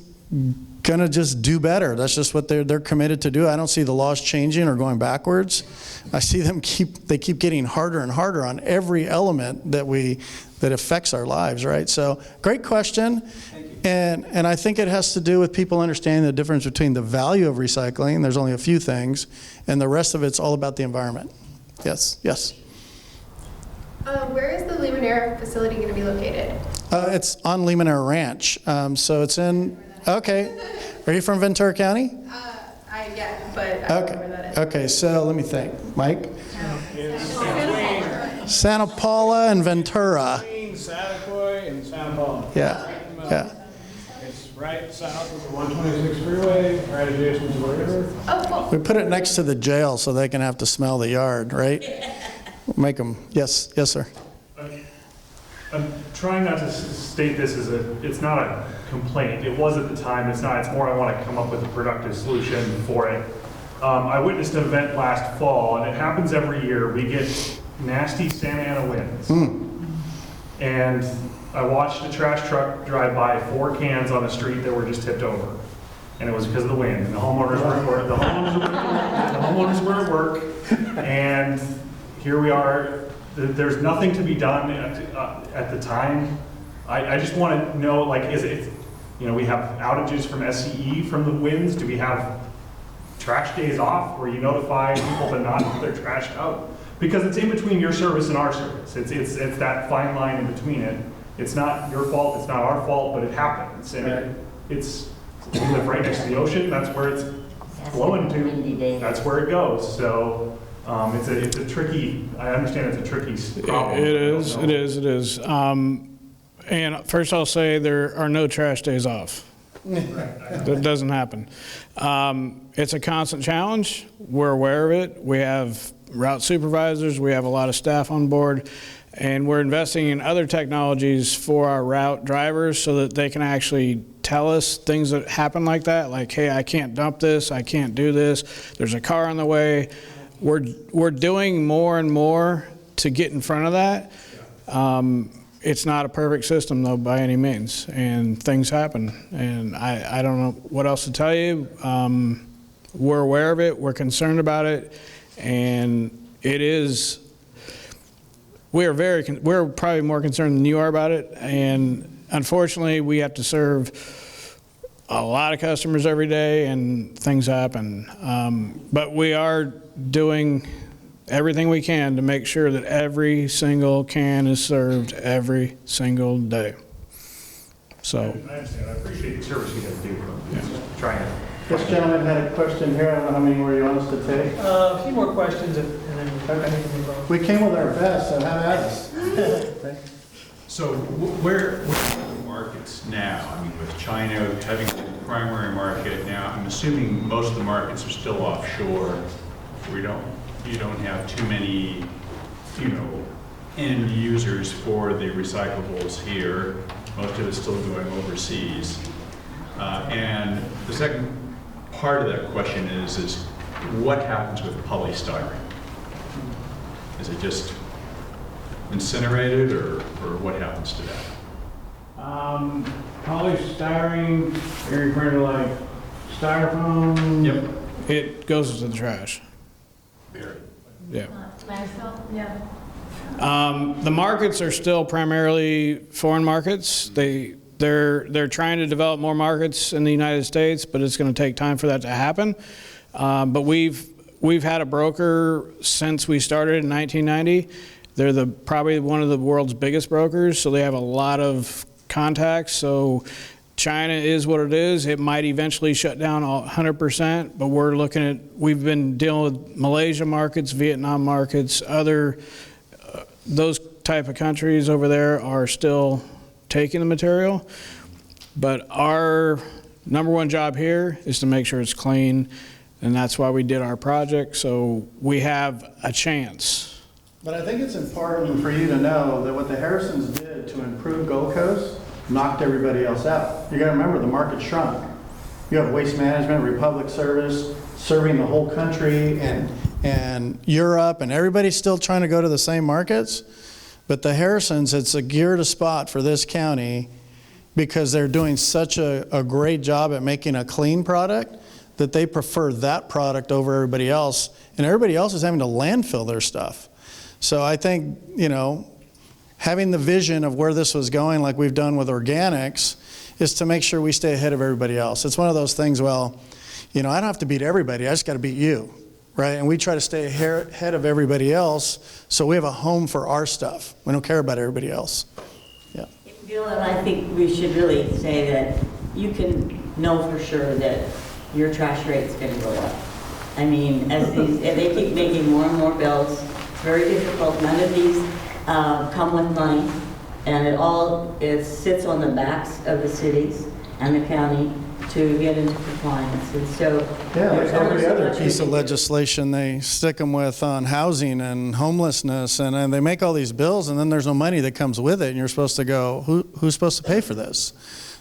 gonna just do better. That's just what they're committed to do. I don't see the laws changing or going backwards. I see them keep getting harder and harder on every element that affects our lives, right? So great question. And I think it has to do with people understanding the difference between the value of recycling, there's only a few things, and the rest of it's all about the environment. Yes, yes. Where is the Limonaire facility going to be located? It's on Limonaire Ranch. So it's in, okay. Are you from Ventura County? Yeah, but I don't know where that is. Okay, so let me think. Mike? Santa Paula and Ventura. Between Santa and Santa Paula. Yeah, yeah. It's right south of the 126 freeway, right adjacent to the river. Oh, cool. We put it next to the jail so they can have to smell the yard, right? Make them, yes, yes, sir. I'm trying not to state this as it's not a complaint. It was at the time, it's not. It's more I want to come up with a productive solution for it. I witnessed an event last fall, and it happens every year. We get nasty Santa Ana winds. And I watched a trash truck drive by 4 cans on the street that were just tipped over. And it was because of the wind. And the homeowners were at work. And here we are. There's nothing to be done at the time. I just want to know, like, is it, you know, we have outages from SCE from the winds. Do we have trash days off where you notify people to not put their trash out? Because it's in between your service and our service. It's that fine line in between it. It's not your fault, it's not our fault, but it happens. And it's, we live right next to the ocean. That's where it's flowing to. That's where it goes. So. It's a tricky, I understand it's a tricky problem. It is. And first I'll say there are no trash days off. That doesn't happen. It's a constant challenge. We're aware of it. We have route supervisors. We have a lot of staff on board. And we're investing in other technologies for our route drivers so that they can actually tell us things that happen like that. Like, hey, I can't dump this. I can't do this. There's a car on the way. We're doing more and more to get in front of that. It's not a perfect system though by any means, and things happen. And I don't know what else to tell you. We're aware of it. We're concerned about it, and it is. We're probably more concerned than you are about it. And unfortunately, we have to serve a lot of customers every day, and things happen. But we are doing everything we can to make sure that every single can is served every single day. So. I understand. I appreciate the service you guys do. Trying to. This gentleman had a question here. I don't know how many more you want us to take. A few more questions, and then we came with our best, so have at us. So where are the markets now? I mean, with China having the primary market now, I'm assuming most of the markets are still offshore. you don't have too many, end users for the recyclables here. Most of it's still going overseas. And the second part of that question is what happens with polystyrene? Is it just incinerated, or what happens to that? Polystyrene, you're referring to like styrofoam? Yep. It goes into the trash. Yeah. Landfill, yeah. The markets are still primarily foreign markets. They're trying to develop more markets in the United States, but it's going to take time for that to happen. But we've had a broker since we started in 1990. They're probably one of the world's biggest brokers, so they have a lot of contacts. So China is what it is. It might eventually shut down 100%, but we've been dealing with Malaysia markets, Vietnam markets, those type of countries over there are still taking the material. But our number one job here is to make sure it's clean, and that's why we did our project, so we have a chance. But I think it's important for you to know that what the Harrisons did to improve Gold Coast knocked everybody else out. You got to remember, the market shrunk. You have Waste Management, Republic Service, serving the whole country, and Europe, and everybody's still trying to go to the same markets. But the Harrisons, it's a geared spot for this county because they're doing such a great job at making a clean product that they prefer that product over everybody else, and everybody else is having to landfill their stuff. So I think, having the vision of where this was going, like we've done with organics, is to make sure we stay ahead of everybody else. It's one of those things, I don't have to beat everybody, I just got to beat you, right? And we try to stay ahead of everybody else, so we have a home for our stuff. We don't care about everybody else. Yeah. Bill, and I think we should really say that you can know for sure that your trash rate's going to go up. I mean, as they keep making more and more bills, it's very difficult. None of these come with money, and it sits on the backs of the cities and the county to get into compliance. And so like every other piece of legislation they stick them with on housing and homelessness, and they make all these bills, and then there's no money that comes with it, and you're supposed to go, who's supposed to pay for this?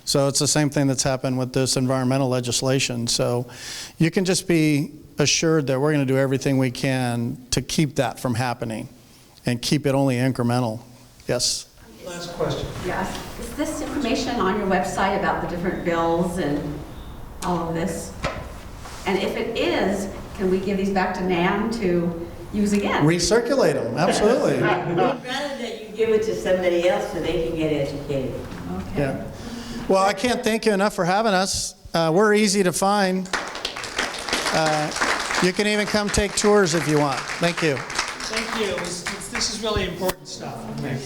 So it's the same thing that's happened with this environmental legislation. So you can just be assured that we're going to do everything we can to keep that from happening and keep it only incremental. Yes? Last question. Yes. Is this information on your website about the different bills and all of this? And if it is, can we give these back to Nan to use again? Recirculate them, absolutely. We'd rather that you give it to somebody else so they can get educated. Okay. Yeah. Well, I can't thank you enough for having us. We're easy to find. You can even come take tours if you want. Thank you. Thank you. This is really important stuff.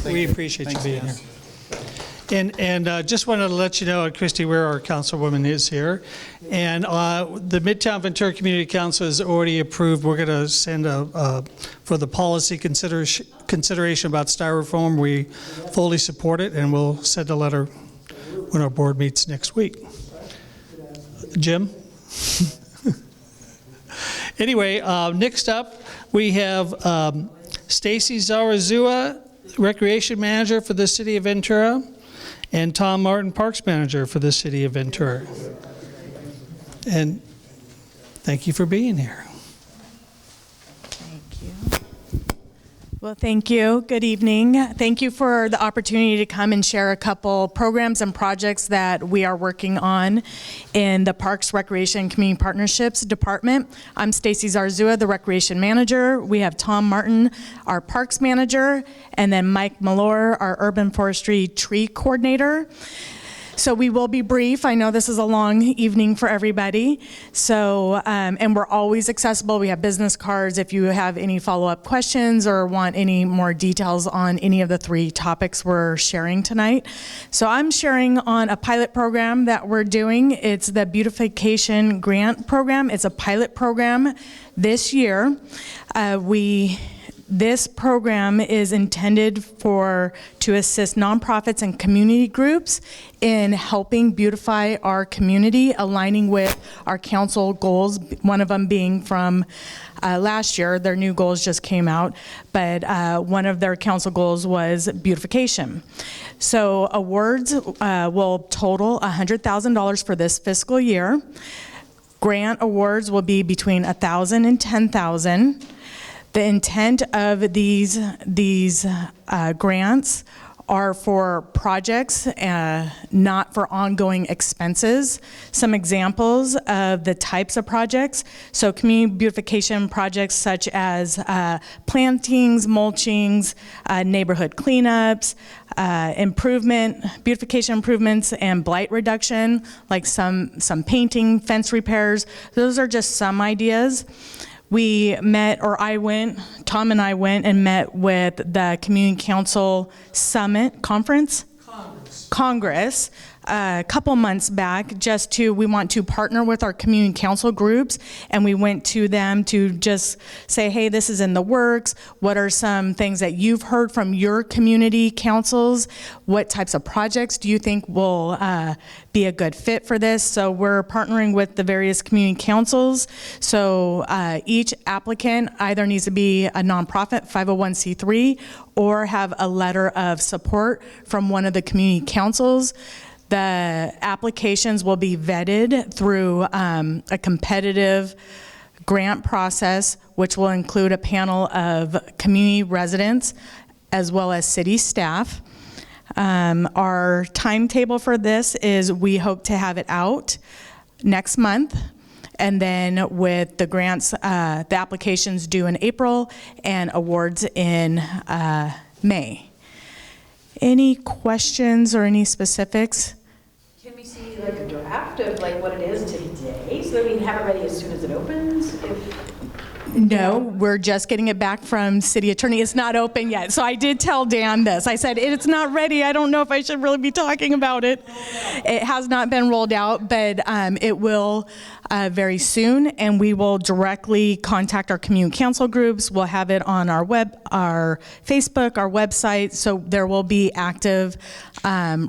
We appreciate you being here. And just wanted to let you know, Christy, where our councilwoman is here. And the Midtown Ventura Community Council has already approved. We're going to send for the policy consideration about styrofoam. We fully support it, and we'll send a letter when our board meets next week. Jim? Anyway, next up, we have Stacey Zarazua, Recreation Manager for the City of Ventura, and Tom Martin, Parks Manager for the City of Ventura. And thank you for being here. Well, thank you. Good evening. Thank you for the opportunity to come and share a couple programs and projects that we are working on in the Parks, Recreation, and Community Partnerships Department. I'm Stacey Zarazua, the Recreation Manager. We have Tom Martin, our Parks Manager, and then Mike Malore, our Urban Forestry Tree Coordinator. So we will be brief. I know this is a long evening for everybody. So, and we're always accessible. We have business cards if you have any follow-up questions or want any more details on any of the three topics we're sharing tonight. So I'm sharing on a pilot program that we're doing. It's the Beautification Grant Program. It's a pilot program this year. This program is intended to assist nonprofits and community groups in helping beautify our community, aligning with our council goals, one of them being from last year. Their new goals just came out, but one of their council goals was beautification. So awards will total $100,000 for this fiscal year. Grant awards will be between $1,000 and $10,000. The intent of these grants are for projects, not for ongoing expenses. Some examples of the types of projects. So community beautification projects such as plantings, mulchings, neighborhood cleanups, beautification improvements, and blight reduction, like some painting, fence repairs. Those are just some ideas. We met, or Tom and I went and met with the Community Council Summit Congress a couple months back, we want to partner with our community council groups, and we went to them to just say, hey, this is in the works. What are some things that you've heard from your community councils? What types of projects do you think will be a good fit for this? So we're partnering with the various community councils. So each applicant either needs to be a nonprofit, 501c3, or have a letter of support from one of the community councils. The applications will be vetted through a competitive grant process, which will include a panel of community residents as well as city staff. Our timetable for this is we hope to have it out next month, and then with the grants, the applications due in April and awards in May. Any questions or any specifics? Can we see like a draft of like what it is today so that we can have it ready as soon as it opens? No, we're just getting it back from city attorney. It's not open yet. So I did tell Dan this. I said, it's not ready. I don't know if I should really be talking about it. It has not been rolled out, but it will very soon, and we will directly contact our community council groups. We'll have it on our Facebook, our website, so there will be active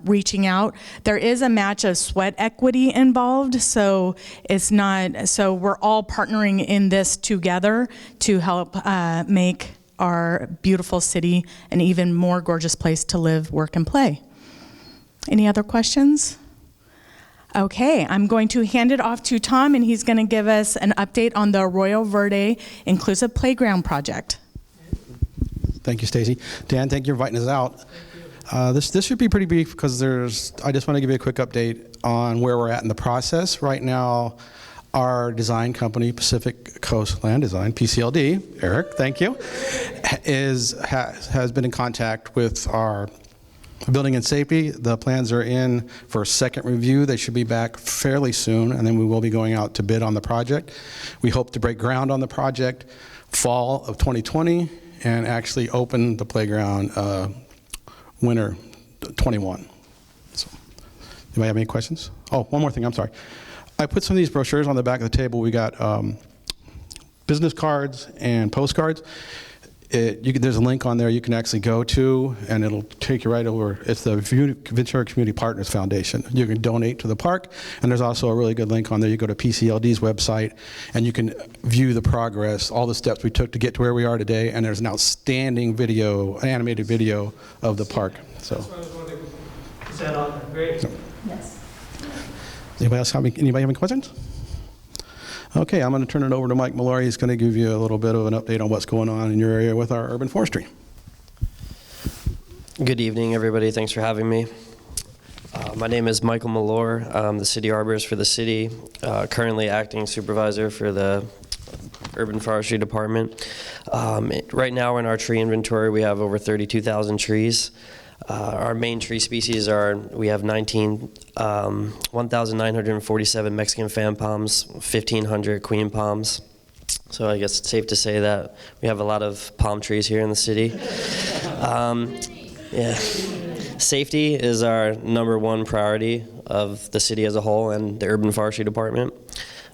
reaching out. There is a match of sweat equity involved, so it's not, so we're all partnering in this together to help make our beautiful city an even more gorgeous place to live, work, and play. Any other questions? Okay, I'm going to hand it off to Tom, and he's going to give us an update on the Arroyo Verde Inclusive Playground Project. Thank you, Stacey. Dan, thank you for inviting us out. This should be pretty brief because I just want to give you a quick update on where we're at in the process. Right now, our design company, Pacific Coast Land Design, PCLD, Eric, thank you, has been in contact with our Building and Safety. The plans are in for a second review. They should be back fairly soon, and then we will be going out to bid on the project. We hope to break ground on the project fall of 2020 and actually open the playground winter 21. So, anybody have any questions? Oh, one more thing, I'm sorry. I put some of these brochures on the back of the table. We got business cards and postcards. There's a link on there you can actually go to, and it'll take you right over. It's the Ventura Community Partners Foundation. You can donate to the park, and there's also a really good link on there. You go to PCLD's website, and you can view the progress, all the steps we took to get to where we are today, and there's an outstanding video, an animated video of the park. So. That's what I was wondering. Is that on there? Great. So. Yes. Anybody else have any questions? Okay, I'm going to turn it over to Mike Mallory. He's going to give you a little bit of an update on what's going on in your area with our urban forestry. Good evening, everybody. Thanks for having me. My name is Michael Malloy. I'm the city arborist for the city, currently acting supervisor for the urban forestry department. Right now in our tree inventory, we have over 32,000 trees. Our main tree species we have 1,947 Mexican fan palms, 1,500 queen palms. So I guess it's safe to say that we have a lot of palm trees here in the city. Yeah. Safety is our #1 priority of the city as a whole and the urban forestry department.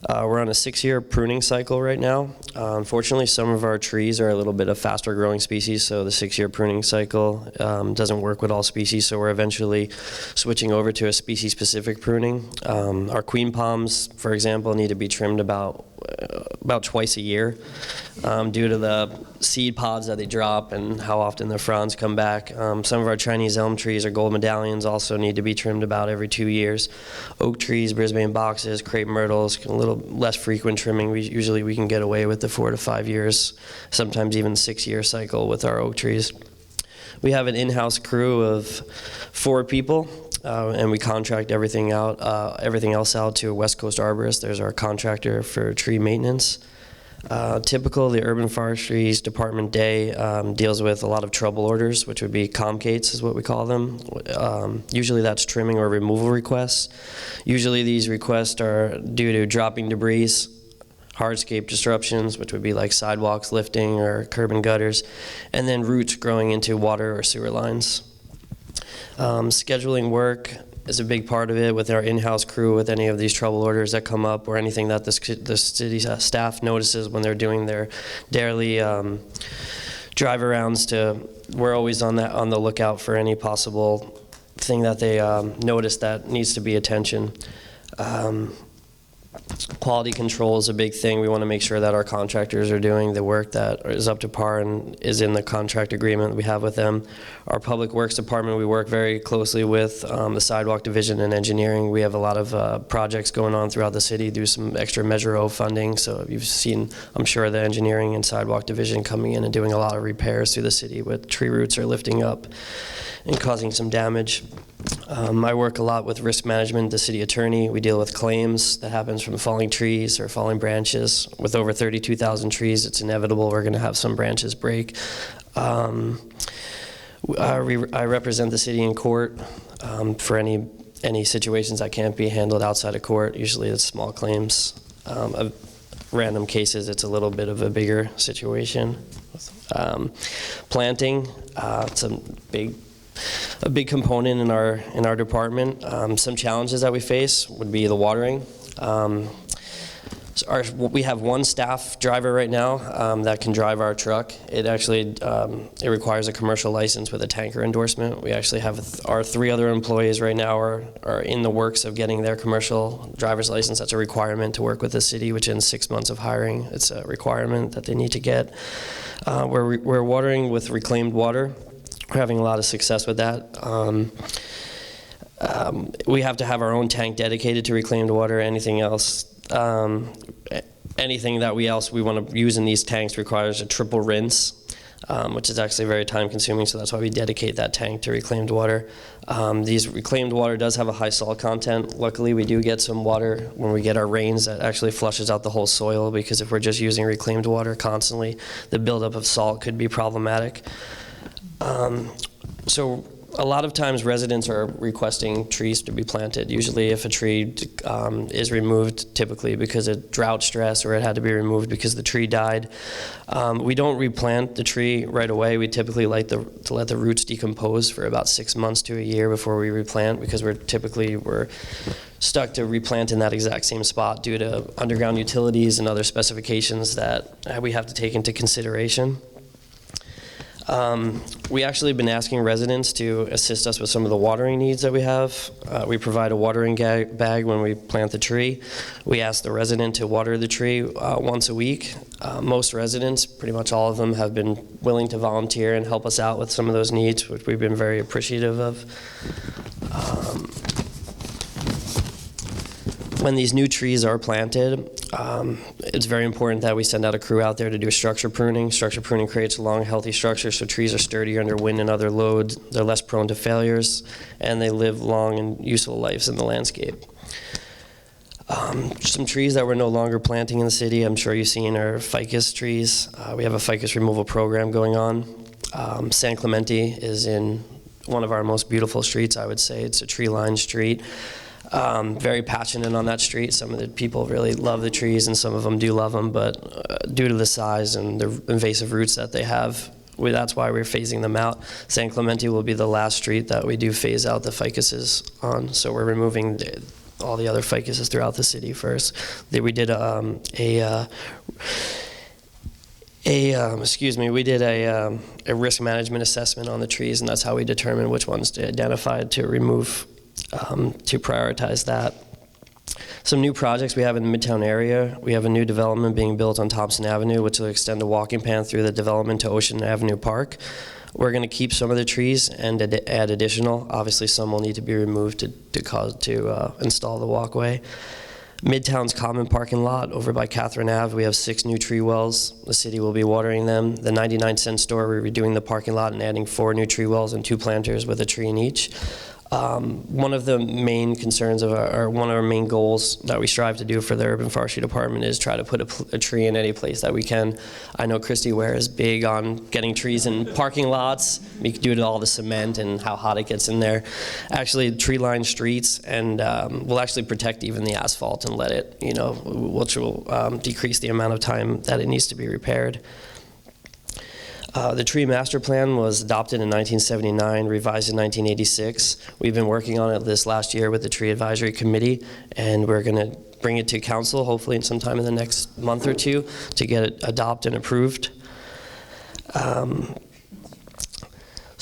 We're on a 6-year pruning cycle right now. Unfortunately, some of our trees are a little bit of faster growing species, so the 6-year pruning cycle doesn't work with all species, so we're eventually switching over to a species-specific pruning. Our queen palms, for example, need to be trimmed about twice a year due to the seed pods that they drop and how often the fronds come back. Some of our Chinese elm trees or gold medallions also need to be trimmed about every 2 years. Oak trees, Brisbane boxes, crepe myrtles, a little less frequent trimming. Usually we can get away with the 4 to 5 years, sometimes even 6-year cycle with our oak trees. We have an in-house crew of 4 people. And we contract everything else out to a West Coast arborist. There's our contractor for tree maintenance. Typical, the Urban Forestry's Department Day deals with a lot of trouble orders, which would be comcates is what we call them. Usually that's trimming or removal requests. Usually these requests are due to dropping debris, hardscape disruptions, which would be like sidewalks lifting or curb and gutters, and then roots growing into water or sewer lines. Scheduling work is a big part of it with our in-house crew, with any of these trouble orders that come up or anything that the city staff notices when they're doing their daily drive arounds. We're always on the lookout for any possible thing that they notice that needs to be attention. Quality control is a big thing. We want to make sure that our contractors are doing the work that is up to par and is in the contract agreement we have with them. Our public works department, we work very closely with the sidewalk division and engineering. We have a lot of projects going on throughout the city, do some extra Measure O funding. So you've seen, I'm sure, the engineering and sidewalk division coming in and doing a lot of repairs through the city with tree roots are lifting up and causing some damage. I work a lot with risk management, the city attorney. We deal with claims that happens from falling trees or falling branches. With over 32,000 trees, it's inevitable we're going to have some branches break. I represent the city in court for any situations that can't be handled outside of court. Usually it's small claims. Random cases, it's a little bit of a bigger situation. Planting, it's a big component in our department. Some challenges that we face would be the watering. We have one staff driver right now that can drive our truck. It actually it requires a commercial license with a tanker endorsement. We actually have our 3 other employees right now are in the works of getting their commercial driver's license. That's a requirement to work with the city, which in 6 months of hiring, it's a requirement that they need to get. We're watering with reclaimed water. We're having a lot of success with that. We have to have our own tank dedicated to reclaimed water. Anything else, anything that we want to use in these tanks requires a triple rinse, which is actually very time consuming, so that's why we dedicate that tank to reclaimed water. These reclaimed water does have a high salt content. Luckily, we do get some water when we get our rains that actually flushes out the whole soil, because if we're just using reclaimed water constantly, the buildup of salt could be problematic. So a lot of times residents are requesting trees to be planted. Usually if a tree is removed, typically because of drought stress or it had to be removed because the tree died, we don't replant the tree right away. We typically like to let the roots decompose for about 6 months to a year before we replant, because we're stuck to replant in that exact same spot due to underground utilities and other specifications that we have to take into consideration. We actually have been asking residents to assist us with some of the watering needs that we have. We provide a watering bag when we plant the tree. We ask the resident to water the tree once a week. Most residents, pretty much all of them, have been willing to volunteer and help us out with some of those needs, which we've been very appreciative of. When these new trees are planted, it's very important that we send out a crew out there to do structure pruning. Structure pruning creates a long, healthy structure, so trees are sturdier under wind and other loads. They're less prone to failures, and they live long and useful lives in the landscape. Some trees that we're no longer planting in the city, I'm sure you've seen, are ficus trees. We have a ficus removal program going on. San Clemente is in one of our most beautiful streets, I would say. It's a tree-lined street. Very passionate on that street. Some of the people really love the trees, and some of them do love them, but due to the size and the invasive roots that they have, that's why we're phasing them out. San Clemente will be the last street that we do phase out the ficuses on, so we're removing all the other ficuses throughout the city first. We did we did a risk management assessment on the trees, and that's how we determined which ones to identify to remove, to prioritize that. Some new projects we have in the Midtown area. We have a new development being built on Thompson Avenue, which will extend a walking path through the development to Ocean Avenue Park. We're going to keep some of the trees and add additional. Obviously, some will need to be removed to install the walkway. Midtown's common parking lot over by Catherine Ave, we have 6 new tree wells. The city will be watering them. The 99-cent store, we're redoing the parking lot and adding 4 new tree wells and 2 planters with a tree in each. One of the main concerns of one of our main goals that we strive to do for the Urban Forestry Department is try to put a tree in any place that we can. I know Christy Ware is big on getting trees in parking lots due to all the cement and how hot it gets in there. Actually, tree-lined streets, and we'll actually protect even the asphalt and let it, which will decrease the amount of time that it needs to be repaired. The tree master plan was adopted in 1979, revised in 1986. We've been working on it this last year with the tree advisory committee, and we're going to bring it to council hopefully sometime in the next month or 2 to get it adopted and approved. So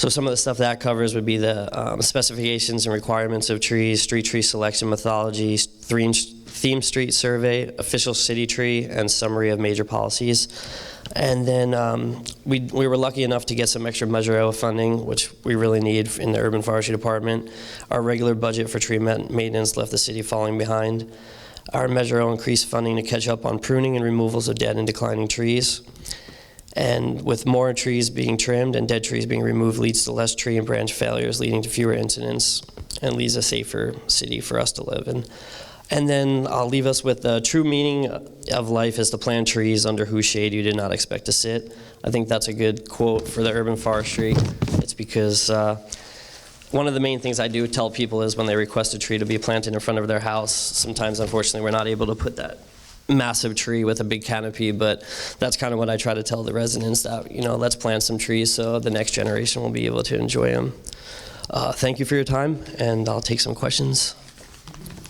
some of the stuff that covers would be the specifications and requirements of trees, street tree selection methodology, theme street survey, official city tree, and summary of major policies. And then we were lucky enough to get some extra Measure O funding, which we really need in the Urban Forestry Department. Our regular budget for tree maintenance left the city falling behind. Our Measure O increased funding to catch up on pruning and removals of dead and declining trees. And with more trees being trimmed and dead trees being removed leads to less tree and branch failures, leading to fewer incidents, and leaves a safer city for us to live in. And then I'll leave us with the true meaning of life is to plant trees under whose shade you did not expect to sit. I think that's a good quote for the urban forestry. It's because one of the main things I do tell people is when they request a tree to be planted in front of their house, sometimes unfortunately we're not able to put that massive tree with a big canopy, but that's kind of what I try to tell the residents, that let's plant some trees so the next generation will be able to enjoy them. Thank you for your time, and I'll take some questions.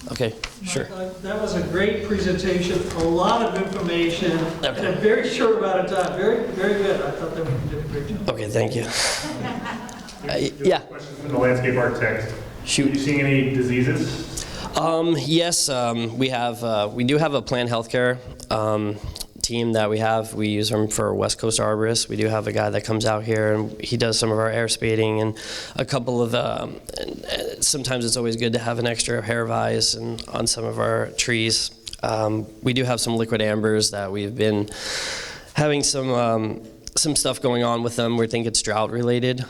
Okay, sure. That was a great presentation, a lot of information, in a very short amount of time. Very, very good. I thought that you did a great job. Okay, thank you. Yeah. Question from the landscape architect. Shoot. Are you seeing any diseases? Yes, we do have a plant healthcare team that we have. We use them for West Coast arborists. We do have a guy that comes out here and he does some of our air spading and a couple of, sometimes it's always good to have an extra pair of eyes on some of our trees. We do have some liquid ambers that we've been having some stuff going on with them. We think it's drought related,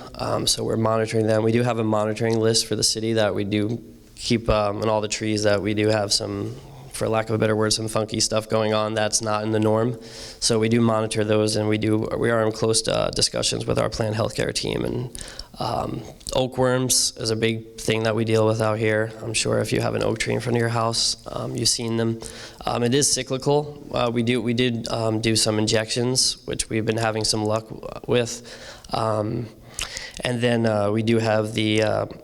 so we're monitoring them. We do have a monitoring list for the city that we do keep on all the trees that we do have some, for lack of a better word, some funky stuff going on that's not in the norm. So we do monitor those, and we are in close discussions with our plant healthcare team. And oak worms is a big thing that we deal with out here. I'm sure if you have an oak tree in front of your house, you've seen them. It is cyclical. We did do some injections, which we've been having some luck with. And then we do have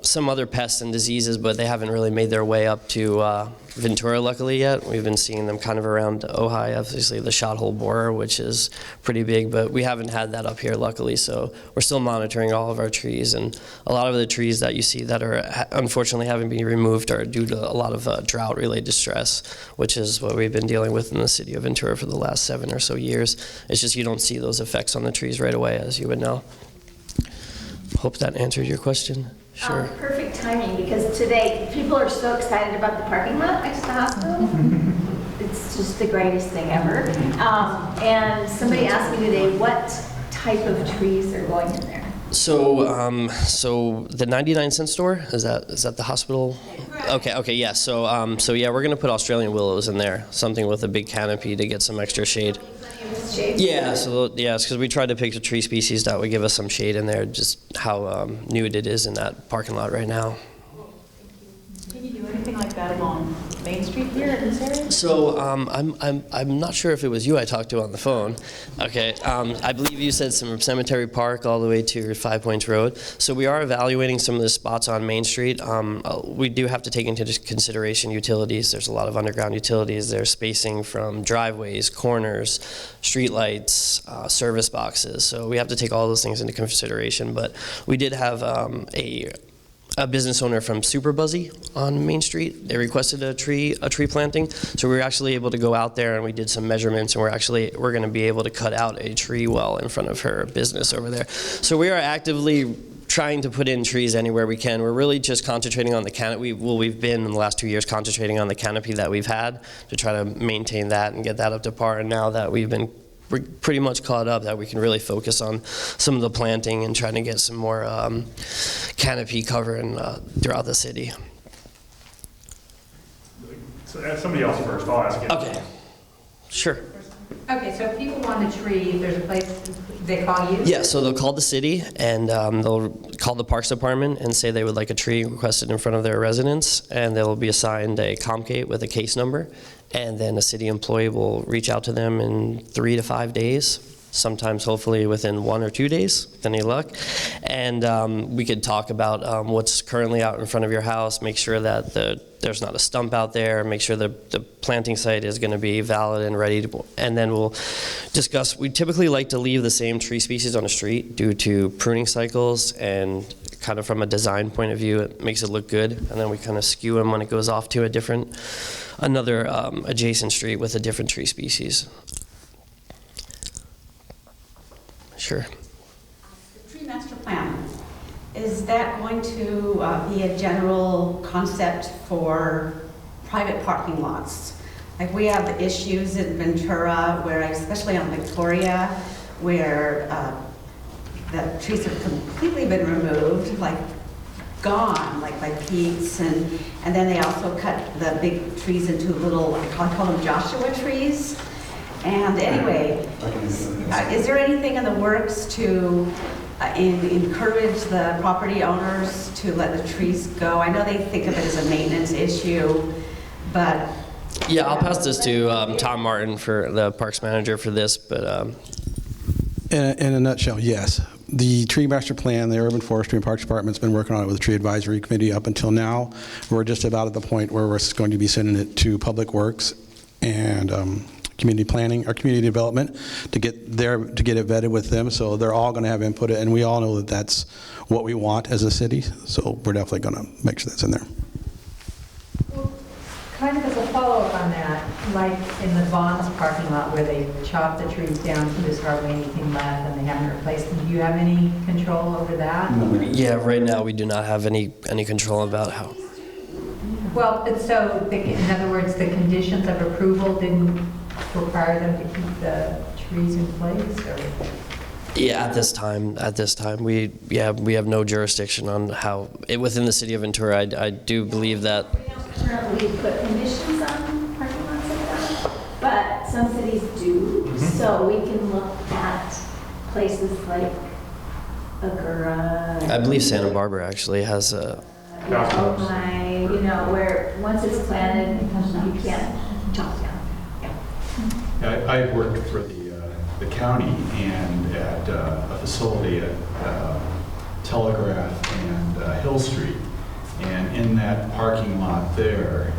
some other pests and diseases, but they haven't really made their way up to Ventura, luckily, yet. We've been seeing them kind of around Ojai, obviously the shot-hole borer, which is pretty big, but we haven't had that up here, luckily, so we're still monitoring all of our trees. And a lot of the trees that you see that are unfortunately having been removed are due to a lot of drought-related stress, which is what we've been dealing with in the city of Ventura for the last 7 or so years. It's just you don't see those effects on the trees right away, as you would know. Hope that answered your question. Sure. Perfect timing, because today people are so excited about the parking lot next to the hospital. It's just the greatest thing ever. And somebody asked me today what type of trees are going in there. So, so the 99-cent store, is that the hospital? Okay, yeah. So yeah, we're gonna put Australian willows in there, something with a big canopy to get some extra shade. Yeah, so yeah, it's because we tried to pick a tree species that would give us some shade in there, just how nude it is in that parking lot right now. Can you do anything like that along Main Main Street here in this area? So I'm not sure if it was you I talked to on the phone. Okay, I believe you said some Cemetery Park all the way to Five Points Road. So we are evaluating some of the spots on Main Street. We do have to take into consideration utilities. There's a lot of underground utilities. There's spacing from driveways, corners, streetlights, service boxes. So we have to take all those things into consideration. But we did have a business owner from Super Buzzy on Main Street. They requested a tree planting, so we were actually able to go out there and we did some measurements, and we're going to be able to cut out a tree well in front of her business over there. So we are actively trying to put in trees anywhere we can. We're really just concentrating on the canopy. We've been in the last 2 years concentrating on the canopy that we've had to try to maintain that and get that up to par. And now that we're pretty much caught up, that we can really focus on some of the planting and trying to get some more canopy cover throughout the city. So ask somebody else first, I'll ask you. Okay, sure. Okay, so if people want a tree, if there's a place, they call you? Yeah, so they'll call the city and they'll call the Parks Department and say they would like a tree requested in front of their residence, and they'll be assigned a Comcate with a case number, and then a city employee will reach out to them in 3 to 5 days, sometimes hopefully within 1 or 2 days, with any luck. And we could talk about what's currently out in front of your house, make sure that there's not a stump out there, make sure the planting site is going to be valid and ready to, and then we'll discuss. We typically like to leave the same tree species on the street due to pruning cycles, and kind of from a design point of view, it makes it look good, and then we kind of skew them when it goes off to another adjacent street with a different tree species. Sure. The tree master plan, is that going to be a general concept for private parking lots? Like we have issues in Ventura where, especially on Victoria, where the trees have completely been removed, like gone, like by Pete's, and then they also cut the big trees into little, I call them Joshua trees. And anyway, is there anything in the works to encourage the property owners to let the trees go? I know they think of it as a maintenance issue, but... Yeah, I'll pass this to Tom Martin, for the parks manager for this, but... In a nutshell, yes. The tree master plan, the Urban Forestry and Parks Department's been working on it with the Tree Advisory Committee up until now. We're just about at the point where we're going to be sending it to Public Works and community planning or community development to get it vetted with them. So they're all going to have input, and we all know that that's what we want as a city. So we're definitely going to make sure that's in there. Well, kind of as a follow-up on that, like in the Vaughn's parking lot where they chop the trees down so there's hardly anything left and they haven't replaced them, do you have any control over that? Yeah, right now we do not have any control about how. Well, so in other words, the conditions of approval didn't require them to keep the trees in place, or? Yeah, at this time, we have no jurisdiction on how within the city of Ventura. I do believe that. We don't currently put conditions on parking lots like that, but some cities do. Mm-hmm. So we can look at places like Agura. I believe Santa Barbara actually has a. Where once it's planted, you can't chop down. I've worked for the county and at a facility at Telegraph and Hill Street. And in that parking lot there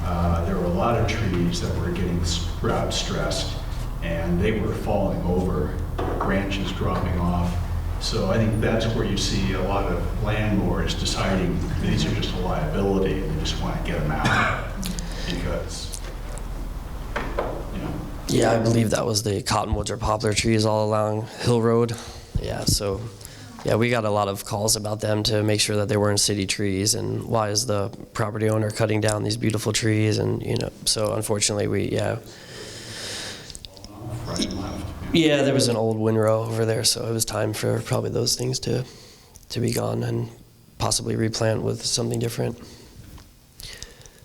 were a lot of trees that were getting drought stressed, and they were falling over, branches dropping off. So I think that's where you see a lot of landlords deciding these are just a liability and they just want to get them out because, Yeah, I believe that was the cottonwoods or poplar trees all along Hill Road. Yeah, so yeah, we got a lot of calls about them to make sure that they weren't city trees, and why is the property owner cutting down these beautiful trees, and so unfortunately Yeah, there was an old windrow over there, so it was time for probably those things to be gone and possibly replant with something different.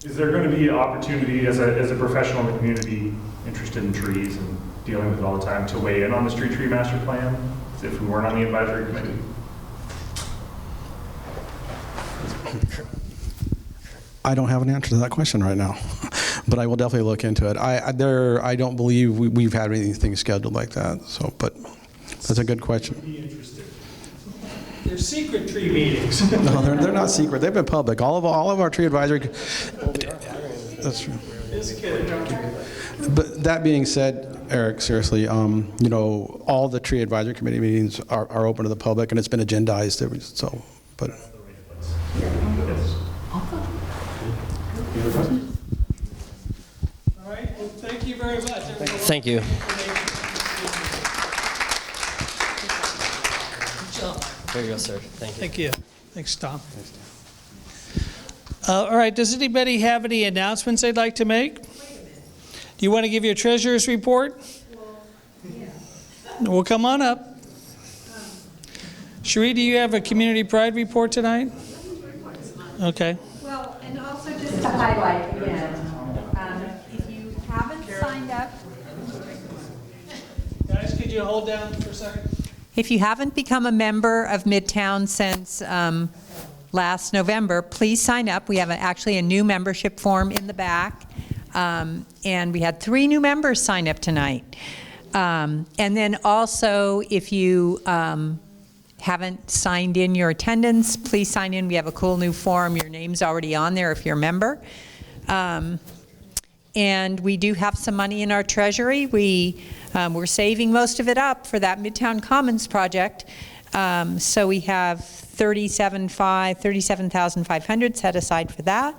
Is there going to be opportunity as a professional in the community interested in trees and dealing with it all the time to weigh in on the street tree master plan if we weren't on the advisory committee? I don't have an answer to that question right now. but I will definitely look into it. I don't believe we've had anything scheduled like that. So, but that's a good question. They're secret tree meetings. No, they're not secret. They've been public. All of our tree advisory. That's true. Just kidding. But that being said, Eric, seriously, you know, all the tree advisory committee meetings are open to the public, and it's been agendized. So, but. All right, well, thank you very much. Thank you. There you go, sir. Thank you. Thank you. Thanks, Tom. All right, does anybody have any announcements they'd like to make? Do you want to give your treasurer's report? Well, come on up. Cherie, do you have a community pride report tonight? Okay. Well, and also just to highlight again, if you haven't signed up. Guys, could you hold down for a second? If you haven't become a member of Midtown since last November, please sign up. We have actually a new membership form in the back. And we had 3 new members sign up tonight. And then also, if you haven't signed in your attendance, please sign in. We have a cool new form. Your name's already on there if you're a member. And we do have some money in our treasury. We're saving most of it up for that Midtown Commons project. So we have $37,500 set aside for that,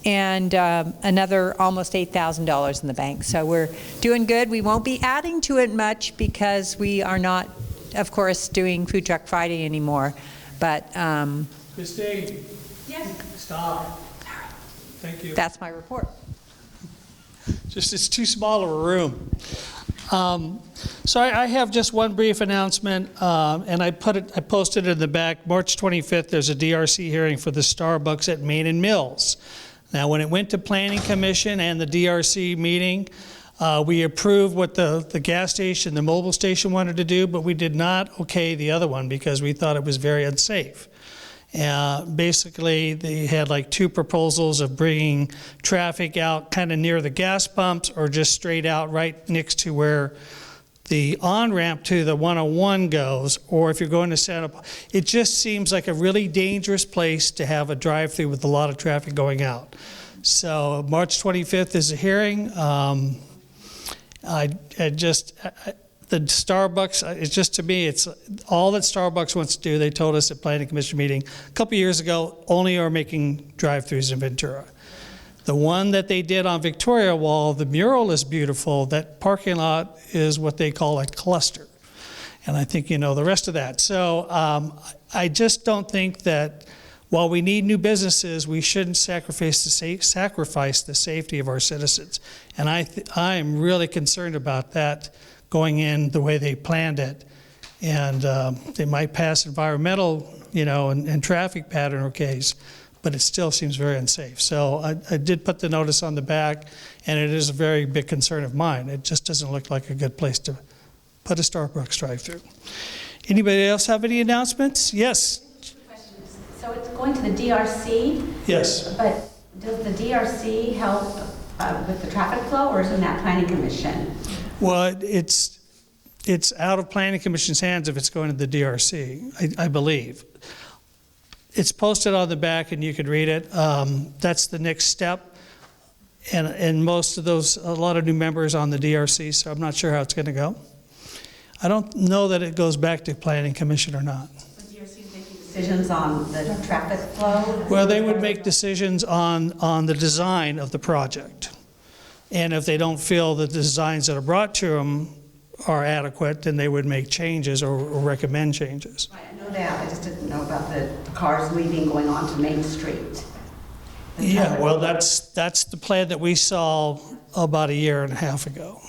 and another almost $8,000 in the bank. So we're doing good. We won't be adding to it much because we are not, of course, doing Food Truck Friday anymore. But Christine. Yes. Stop. Thank you. That's my report. Just it's too small of a room. So I have just one brief announcement, and I posted it in the back. March 25th, there's a DRC hearing for the Starbucks at Main and Mills. Now, when it went to Planning Commission and the DRC meeting, we approved what the gas station, the mobile station wanted to do, but we did not okay the other one because we thought it was very unsafe. Basically, they had like 2 proposals of bringing traffic out kind of near the gas pumps or just straight out right next to where the on-ramp to the 101 goes, or if you're going to Santa Paula. It just seems like a really dangerous place to have a drive-through with a lot of traffic going out. So March 25th is a hearing. The Starbucks, it's just, to me, it's all that Starbucks wants to do. They told us at Planning Commission meeting a couple years ago, only are making drive-throughs in Ventura. The one that they did on Victoria Wall, the mural is beautiful. That parking lot is what they call a cluster. And I think you know the rest of that. So I just don't think that while we need new businesses, we shouldn't sacrifice the safety of our citizens. And I am really concerned about that going in the way they planned it. And they might pass environmental, and traffic pattern okays, but it still seems very unsafe. So I did put the notice on the back, and it is a very big concern of mine. It just doesn't look like a good place to put a Starbucks drive-through. Anybody else have any announcements? Yes? So it's going to the DRC? Yes. But does the DRC help with the traffic flow, or is it that Planning Commission? Well, it's out of Planning Commission's hands if it's going to the DRC, I believe. It's posted on the back and you can read it. That's the next step. And most of those, a lot of new members on the DRC, so I'm not sure how it's going to go. I don't know that it goes back to Planning Commission or not. The DRC is making decisions on the traffic flow? Well, they would make decisions on the design of the project. And if they don't feel the designs that are brought to them are adequate, then they would make changes or recommend changes. I know that. I just didn't know about the cars leaving, going on to Main Street. Yeah, well, that's the plan that we saw about 1.5 years ago.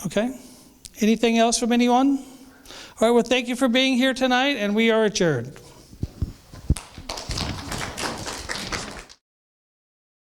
Okay? Anything else from anyone? All right, well, thank you for being here tonight, and we are adjourned.